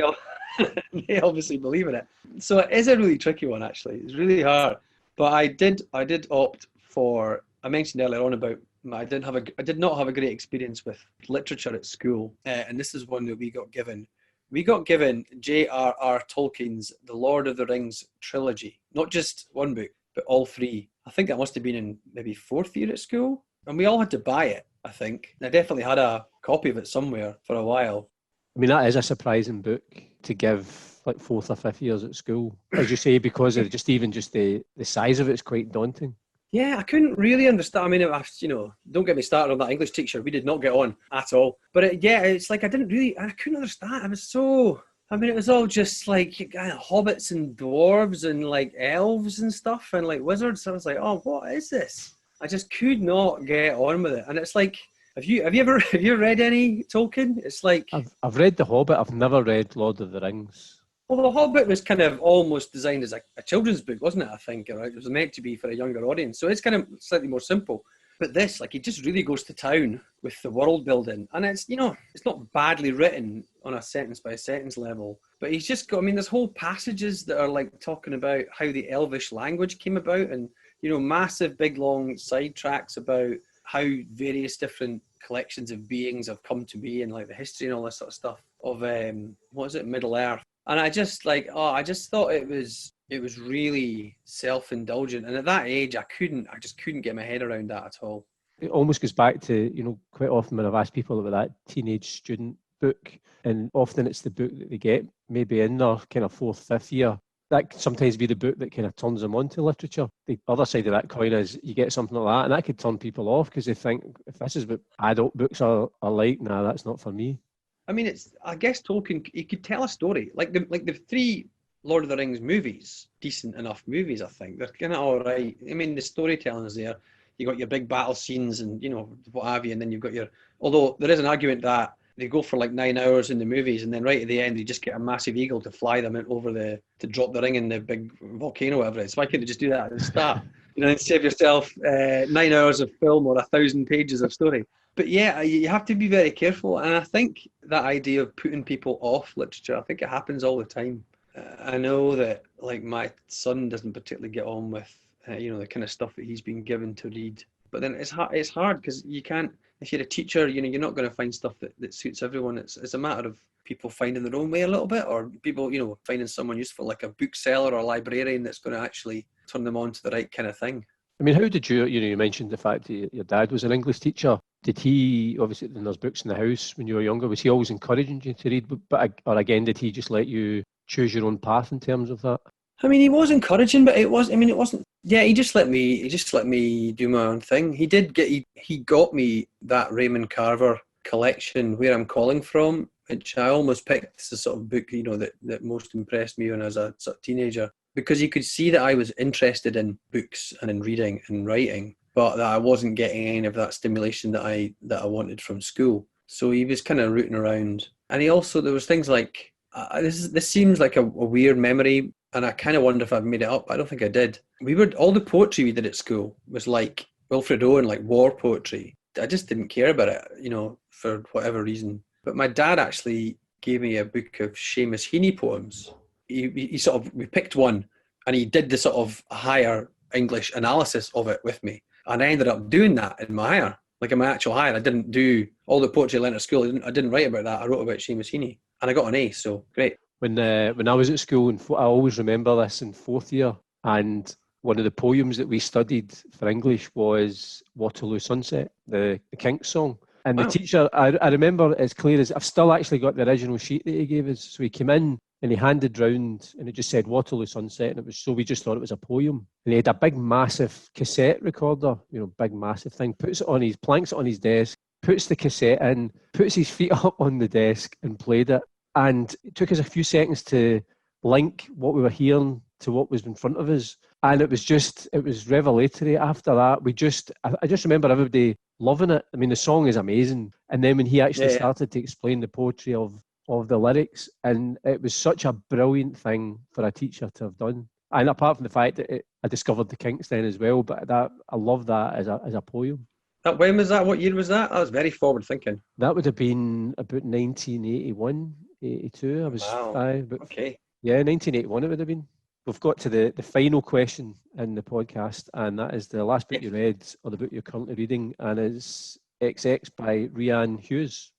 they obviously believe in it. So it is a really tricky one, actually. It's really hard. But I did opt for, I mentioned earlier on about, I did not have a great experience with literature at school. And this is one that we got given. We got given J.R.R. Tolkien's The Lord of the Rings trilogy. Not just one book, but all three. I think that must have been in maybe fourth year at school. And we all had to buy it, I think. I definitely had a copy of it somewhere for a while. I mean, that is a surprising book to give like fourth or fifth years at school, as you say, because of just the size of it's quite daunting. Yeah, I couldn't really understand. I mean, don't get me started on that English teacher. We did not get on at all. But it's like I couldn't understand. It was all just like hobbits and dwarves and like elves and stuff and like wizards. I was like, oh, what is this? I just could not get on with it. And it's like, have you read any Tolkien? It's like I've read The Hobbit. I've never read Lord of the Rings. Well, The Hobbit was kind of almost designed as a children's book, wasn't it? I think it was meant to be for a younger audience, so it's kind of slightly more simple. But this, like, he just really goes to town with the world building, and it's not badly written on a sentence by sentence level. But he's just got, there's whole passages that are like talking about how the Elvish language came about, and massive big long side tracks about how various different collections of beings have come to be and like the history and all this sort of stuff of Middle Earth. And I just thought it was really self-indulgent. And at that age I just couldn't get my head around that at all. It almost goes back to, quite often when I've asked people about that teenage student book, and often it's the book that they get maybe in their kind of fourth, fifth year. That can sometimes be the book that kind of turns them on to literature. The other side of that coin is you get something like that, and that could turn people off because they think, if this is what adult books are like, nah, that's not for me. I guess Tolkien, he could tell a story. Like the three Lord of the Rings movies, decent enough movies, I think. They're kind of all right. The storytelling is there. You got your big battle scenes and, what have you, and then you've got although there is an argument that they go for like 9 hours in the movies, and then right at the end, they just get a massive eagle to fly them to drop the ring in the big volcano, whatever it is. Why can't they just do that at the start? And save yourself 9 hours of film or 1,000 pages of story. But yeah, you have to be very careful. And I think that idea of putting people off literature, I think it happens all the time. I know that like my son doesn't particularly get on with, the kind of stuff that he's been given to read. But then it's hard because you can't, if you're a teacher, you're not going to find stuff that suits everyone. It's a matter of people finding their own way a little bit, or people, finding someone useful, like a bookseller or a librarian that's going to actually turn them on to the right kind of thing. How did you mentioned the fact that your dad was an English teacher. Did he, obviously, when there's books in the house when you were younger, was he always encouraging you to read? Or again, did he just let you choose your own path in terms of that? He was encouraging, but it wasn't. Yeah, he just let me do my own thing. He got me that Raymond Carver collection, Where I'm Calling From, which I almost picked as a sort of book, that most impressed me when I was a sort of teenager, because he could see that I was interested in books and in reading and writing, but that I wasn't getting any of that stimulation that I wanted from school. So he was kind of rooting around, and he also, there was things like this seems like a weird memory, and I kind of wonder if I've made it up. I don't think I did. All the poetry we did at school was like Wilfred Owen, like war poetry. I just didn't care about it, for whatever reason. But my dad actually gave me a book of Seamus Heaney poems. We picked one, and he did the sort of higher English analysis of it with me. And I ended up doing that in my higher, like in my actual higher. I didn't do all the poetry I learned at school. I didn't write about that. I wrote about Seamus Heaney, and I got an A, so great. When I was at school, and I always remember this in fourth year, and one of the poems that we studied for English was Waterloo Sunset, the Kinks song. And the teacher, I remember as clear as, I've still actually got the original sheet that he gave us. So he came in and he handed round, and it just said Waterloo Sunset, and we just thought it was a poem. And he had a big massive cassette recorder, big massive thing, planks it on his desk, puts the cassette in, puts his feet up on the desk and played it. And it took us a few seconds to link what we were hearing to what was in front of us. And it was revelatory. After that, I just remember everybody loving it. I mean, the song is amazing. And then when he actually started to explain the poetry of the lyrics, and it was such a brilliant thing for a teacher to have done. And apart from the fact that I discovered the Kinks then as well, but I love that as a poem. When was that? What year was that? That was very forward thinking. That would have been about 1981, 82. I was okay. Yeah, 1981 it would have been. We've got to the final question in the podcast, and that is the last book you read, or the book you're currently reading, and it's XX by Rhian Hughes.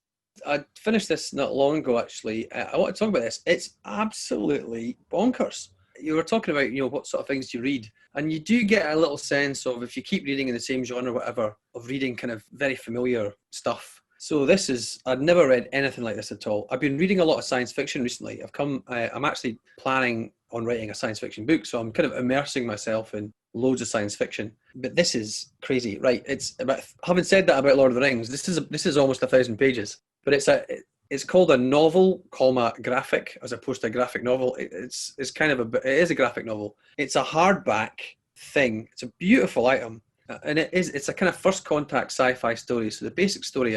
I finished this not long ago, actually. I want to talk about this. It's absolutely bonkers. You were talking about, what sort of things you read, and you do get a little sense of, if you keep reading in the same genre, whatever, of reading kind of very familiar stuff. So I'd never read anything like this at all. I've been reading a lot of science fiction recently. I'm actually planning on writing a science fiction book, so I'm kind of immersing myself in loads of science fiction. But this is crazy, right? It's about, having said that about Lord of the Rings, this is almost 1,000 pages, but it's called a novel, graphic, as opposed to a graphic novel. It is a graphic novel. It's a hardback thing. It's a beautiful item, and it's a kind of first contact sci-fi story. So the basic story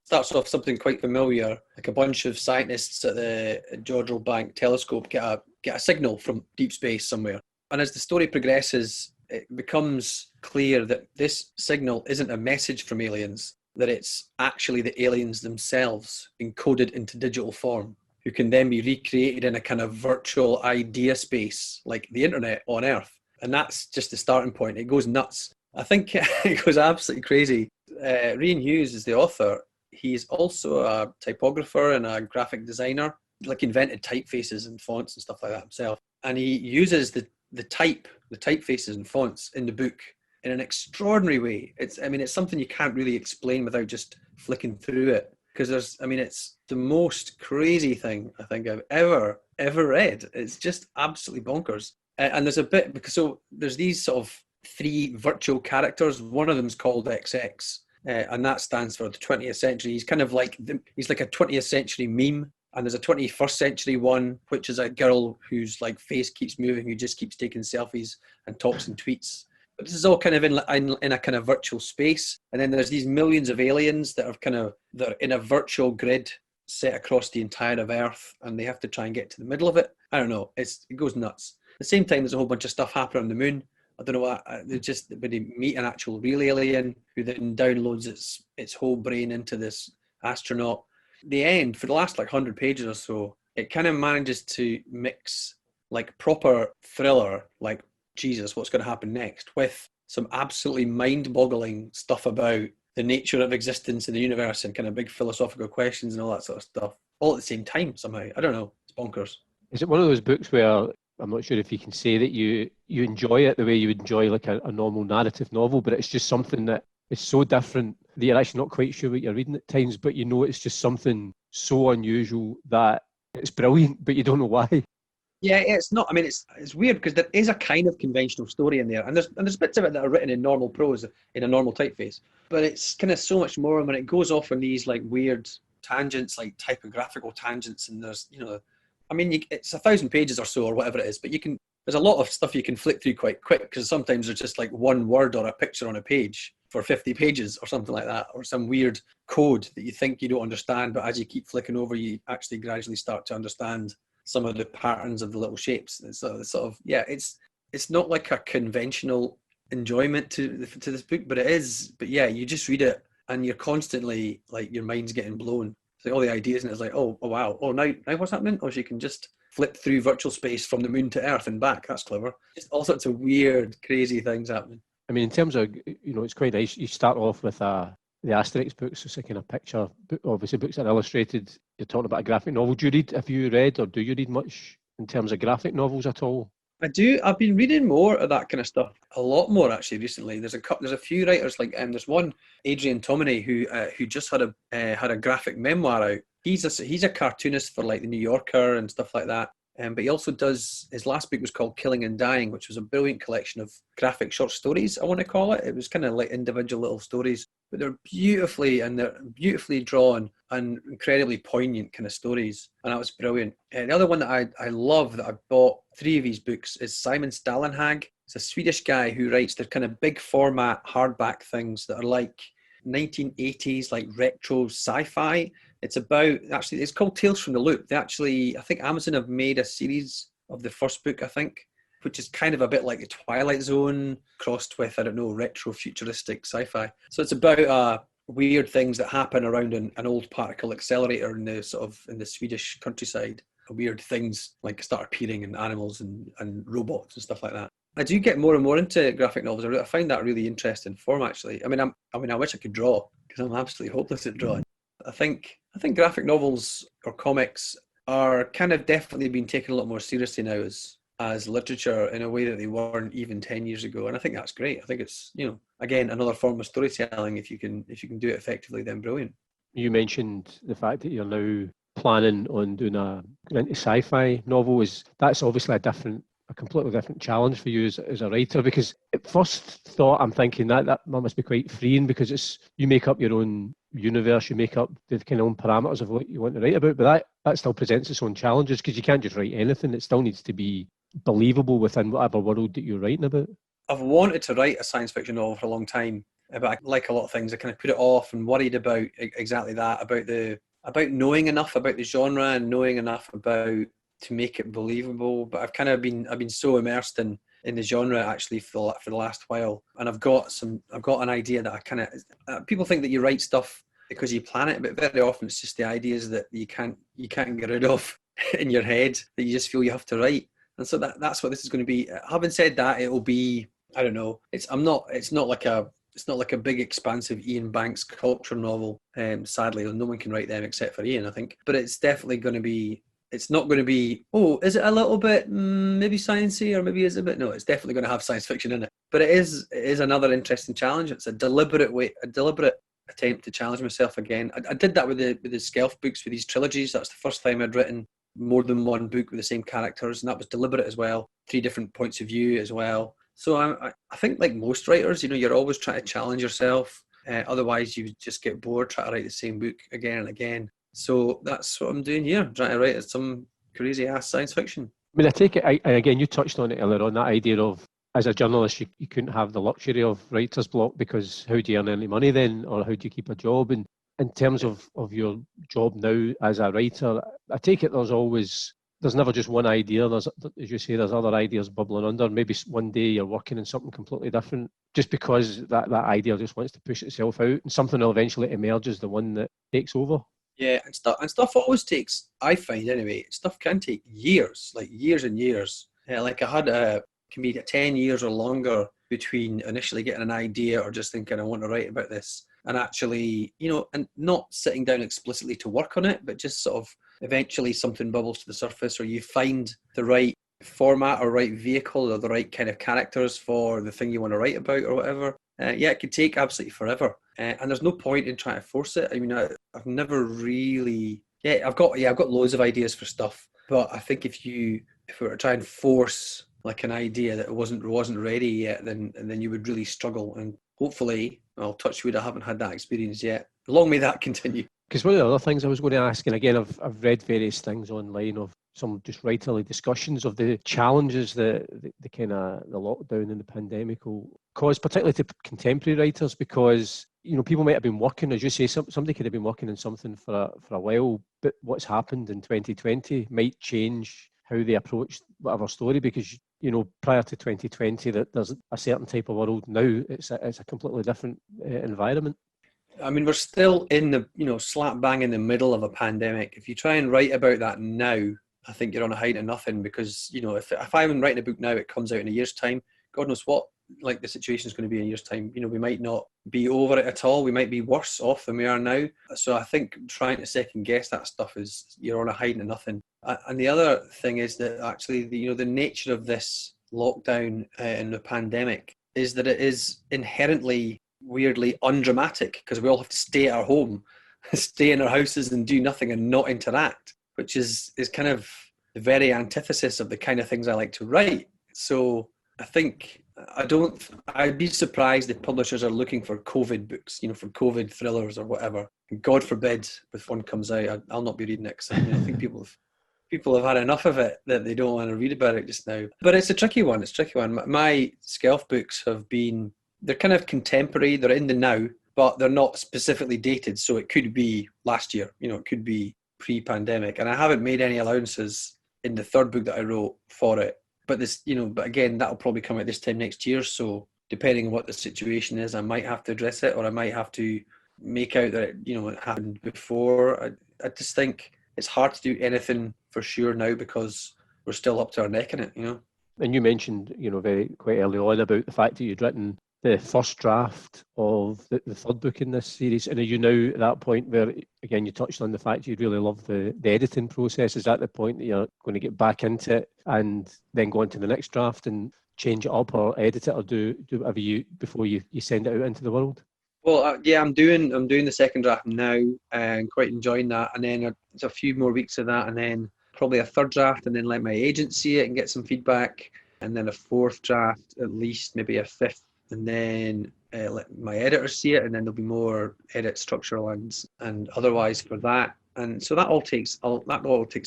starts off something quite familiar, like a bunch of scientists at the Jodrell Bank telescope get a signal from deep space somewhere. And as the story progresses, it becomes clear that this signal isn't a message from aliens, that it's actually the aliens themselves encoded into digital form, who can then be recreated in a kind of virtual idea space, like the internet on Earth. And that's just the starting point. It goes nuts. I think it goes absolutely crazy. Rhian Hughes is the author. He's also a typographer and a graphic designer, like invented typefaces and fonts and stuff like that himself. And he uses the typefaces and fonts in the book in an extraordinary way. It's something you can't really explain without just flicking through it, because it's the most crazy thing I think I've ever read. It's just absolutely bonkers. And there's these sort of 3 virtual characters. One of them's called XX. And that stands for the 20th century. He's kind of he's like a 20th century meme. And there's a 21st century one, which is a girl whose face keeps moving, who just keeps taking selfies and talks and tweets. But this is all kind of in a kind of virtual space. And then there's these millions of aliens that are they're in a virtual grid set across the entire of Earth, and they have to try and get to the middle of it. I don't know. It goes nuts. At the same time, there's a whole bunch of stuff happening on the moon. I don't know what, when they meet an actual real alien who then downloads its whole brain into this astronaut. The end, for the last 100 pages or so, it kind of manages to mix proper thriller, Jesus, what's going to happen next, with some absolutely mind-boggling stuff about the nature of existence in the universe and kind of big philosophical questions and all that sort of stuff, all at the same time somehow. I don't know. It's bonkers. Is it one of those books where, I'm not sure if you can say that you enjoy it the way you would enjoy a normal narrative novel, but it's just something that is so different that you're actually not quite sure what you're reading at times, but it's just something so unusual that it's brilliant, but you don't know why? Yeah, it's not. It's weird because there is a kind of conventional story in there, and there's bits of it that are written in normal prose, in a normal typeface, but it's kind of so much more when it goes off on these weird tangents, typographical tangents, and there's it's 1,000 pages or so or whatever it is, but there's a lot of stuff you can flick through quite quick, because sometimes there's just one word or a picture on a page for 50 pages or something like that, or some weird code that you think you don't understand, but as you keep flicking over, you actually gradually start to understand some of the patterns of the little shapes. It's it's not like a conventional enjoyment to this book, but it is. But yeah, you just read it and you're constantly your mind's getting blown. It's all the ideas, and it's oh wow, now what's happening? Oh, she can just flip through virtual space from the moon to Earth and back. That's clever. Just all sorts of weird, crazy things happening. In terms of, it's quite nice. You start off with the Asterix books, so it's a kind of picture book, obviously books that are illustrated. You're talking about a graphic novel. Have you read or do you read much in terms of graphic novels at all? I do. I've been reading more of that kind of stuff, a lot more actually recently. There's a few writers there's one, Adrian Tomine, who just had a graphic memoir out. He's a cartoonist for the New Yorker and stuff like that. But he also does, his last book was called Killing and Dying, which was a brilliant collection of graphic short stories, I want to call it. It was kind of like individual little stories, but they're beautifully drawn and incredibly poignant kind of stories. And that was brilliant. The other one that I love, that I bought 3 of his books, is Simon Stalenhag. It's a Swedish guy who writes the kind of big format hardback things that are like 1980s, like retro sci-fi. It's about, actually, it's called Tales from the Loop. I think Amazon have made a series of the first book, I think, which is kind of a bit like the Twilight Zone crossed with, I don't know, retro futuristic sci-fi. So it's about weird things that happen around an old particle accelerator in the Swedish countryside. Weird things like start appearing in animals and robots and stuff like that. I do get more and more into graphic novels. I find that really interesting form, actually. I wish I could draw, because I'm absolutely hopeless at drawing. I think graphic novels or comics are kind of definitely being taken a lot more seriously now as literature, in a way that they weren't even 10 years ago. And I think that's great. I think it's, again, another form of storytelling. If you can do it effectively, then brilliant. You mentioned the fact that you're now planning on doing an sci-fi novel. That's obviously a completely different challenge for you as a writer, because at first thought I'm thinking that must be quite freeing, because you make up your own universe, you make up the kind of own parameters of what you want to write about, but that still presents its own challenges, because you can't just write anything. It still needs to be believable within whatever world that you're writing about. I've wanted to write a science fiction novel for a long time, but like a lot of things, I kind of put it off and worried about exactly that, about knowing enough about the genre and knowing enough about to make it believable. But I've been so immersed in the genre, actually, for the last while, and I've got an idea that I kind of people think that you write stuff because you plan it, but very often it's just the ideas that you can't get rid of in your head that you just feel you have to write. And so that's what this is going to be. Having said that, it'll be, I don't know, it's not like a big expansive Ian Banks culture novel. Sadly, no one can write them except for Ian, I think. But it's definitely going to be. It's not going to be, is it a little bit maybe sciencey, or maybe is it a bit? No, it's definitely going to have science fiction in it. But it is another interesting challenge. It's a deliberate attempt to challenge myself again. I did that with the Skelf books, with these trilogies. That's the first time I'd written more than one book with the same characters, and that was deliberate as well. 3 different points of view as well. So I think, like most writers, you're always trying to challenge yourself. Otherwise, you just get bored trying to write the same book again and again. So that's what I'm doing here, trying to write some crazy ass science fiction. I mean, I take it, again, you touched on it earlier on, that idea of, as a journalist, you couldn't have the luxury of writer's block, because how do you earn any money then, or how do you keep a job? And in terms of your job now as a writer, I take it there's never just one idea. There's, as you say, there's other ideas bubbling under. Maybe one day you're working on something completely different, just because that idea just wants to push itself out, and something will eventually emerge as the one that takes over. Yeah, and stuff always takes, I find anyway, stuff can take years, like years and years. Like I had can be 10 years or longer between initially getting an idea or just thinking I want to write about this, and actually, and not sitting down explicitly to work on it, but just sort of eventually something bubbles to the surface, or you find the right format or right vehicle or the right kind of characters for the thing you want to write about or whatever. It could take absolutely forever. And there's no point in trying to force it. I mean, I've never really... I've got loads of ideas for stuff. But I think if we were to try and force like an idea that wasn't ready yet, then you would really struggle. And hopefully, I'll touch wood, I haven't had that experience yet. Long may that continue. Because one of the other things I was going to ask, and again, I've read various things online of some just writerly discussions of the challenges that the kind of the lockdown and the pandemic will cause, particularly to contemporary writers, because people might have been working, as you say, somebody could have been working on something for a while, but what's happened in 2020 might change how they approach whatever story, because prior to 2020 that there's a certain type of world. Now it's a completely different environment. I mean, we're still in the, slap bang in the middle of a pandemic. If you try and write about that now, I think you're on a height of nothing, because, if I'm writing a book now, it comes out in a year's time, God knows what, like, the situation is going to be in a year's time. We might not be over it at all. We might be worse off than we are now. So I think trying to second guess that stuff you're on a height of nothing. And the other thing is that actually, the nature of this lockdown and the pandemic is that it is inherently weirdly undramatic, because we all have to stay at our home, stay in our houses and do nothing and not interact, which is kind of, the very antithesis of the kind of things I like to write. So I think I'd be surprised if publishers are looking for COVID books, for COVID thrillers or whatever. God forbid if one comes out, I'll not be reading it, because I think people have had enough of it that they don't want to read about it just now. But it's a tricky one. My Skelf books they're kind of contemporary, they're in the now, but they're not specifically dated. So it could be last year, it could be pre-pandemic. And I haven't made any allowances in the third book that I wrote for it. But but again, that'll probably come out this time next year. So depending on what the situation is, I might have to address it, or I might have to make out that it happened before. I just think it's hard to do anything for sure now because we're still up to our neck in it, And you mentioned, quite early on about the fact that you'd written the first draft of the third book in this series. And are you now at that point where, again, you touched on the fact you'd really love the editing process? Is that the point that you're going to get back into it and then go on to the next draft and change it up or edit it or do whatever before you send it out into the world? Well, yeah, I'm doing the second draft now and quite enjoying that. And then it's a few more weeks of that, and then probably a third draft, and then let my agent see it and get some feedback, and then a fourth draft, at least maybe a fifth, and then let my editors see it, and then there'll be more edit structural and otherwise for that. And so that all takes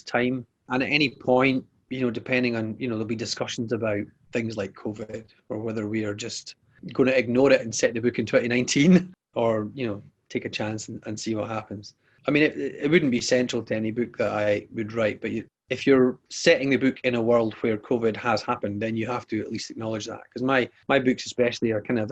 time. And at any point, depending on, there'll be discussions about things like COVID, or whether we are just going to ignore it and set the book in 2019, or take a chance and see what happens. I mean, it wouldn't be central to any book that I would write, but if you're setting the book in a world where COVID has happened, then you have to at least acknowledge that, because my books especially are kind of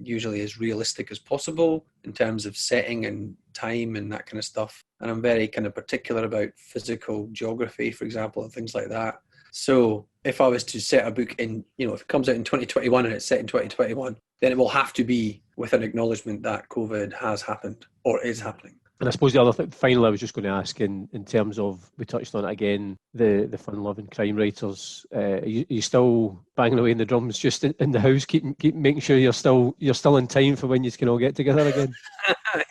usually as realistic as possible in terms of setting and time and that kind of stuff. And I'm very kind of particular about physical geography, for example, and things like that. So if I was to set a book in, if it comes out in 2021 and it's set in 2021, then it will have to be with an acknowledgement that COVID has happened or is happening. And I suppose the other thing, finally, I was just going to ask in terms of, we touched on it again, the fun-loving crime writers. Are you still banging away in the drums just in the house, keep making sure you're still in time for when you can all get together again?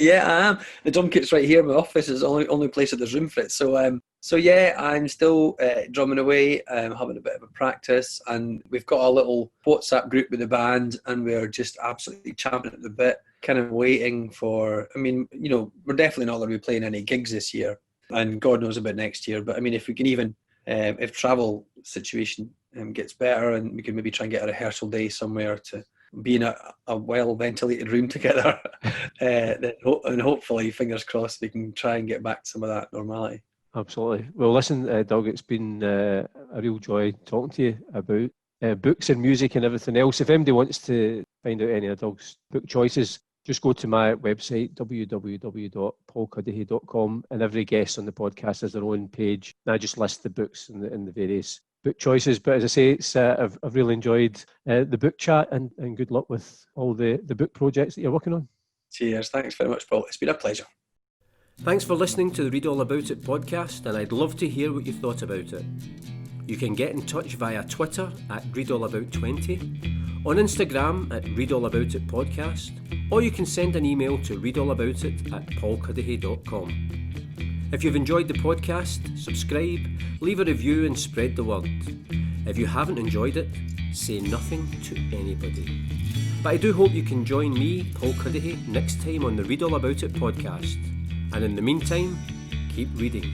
Yeah, I am. The drum kit's right here in my office. It's the only place that there's room for it. So yeah, I'm still drumming away, having a bit of a practice, and we've got a little WhatsApp group with the band, and we're just absolutely champing at the bit, kind of waiting for, we're definitely not going to be playing any gigs this year, and God knows about next year, but if we can even, if travel situation gets better and we can maybe try and get a rehearsal day somewhere to be in a well-ventilated room together, and hopefully, fingers crossed, we can try and get back to some of that normality. Absolutely. Well, listen, Doug, it's been a real joy talking to you about books and music and everything else. If anybody wants to find out any of Doug's book choices, just go to my website, www.paulcuddihy.com, and every guest on the podcast has their own page. And I just list the books and the various book choices. But as I say, I've really enjoyed the book chat, and good luck with all the book projects that you're working on. Cheers. Thanks very much, Paul. It's been a pleasure. Thanks for listening to the Read All About It podcast, and I'd love to hear what you thought about it. You can get in touch via Twitter at ReadAllAbout20, on Instagram at ReadAllAboutItPodcast, or you can send an email to readallaboutit@paulcuddihy.com. If you've enjoyed the podcast, subscribe, leave a review and spread the word. If you haven't enjoyed it, say nothing to anybody. But I do hope you can join me, Paul Cuddihy, next time on the Read All About It podcast. And in the meantime, keep reading.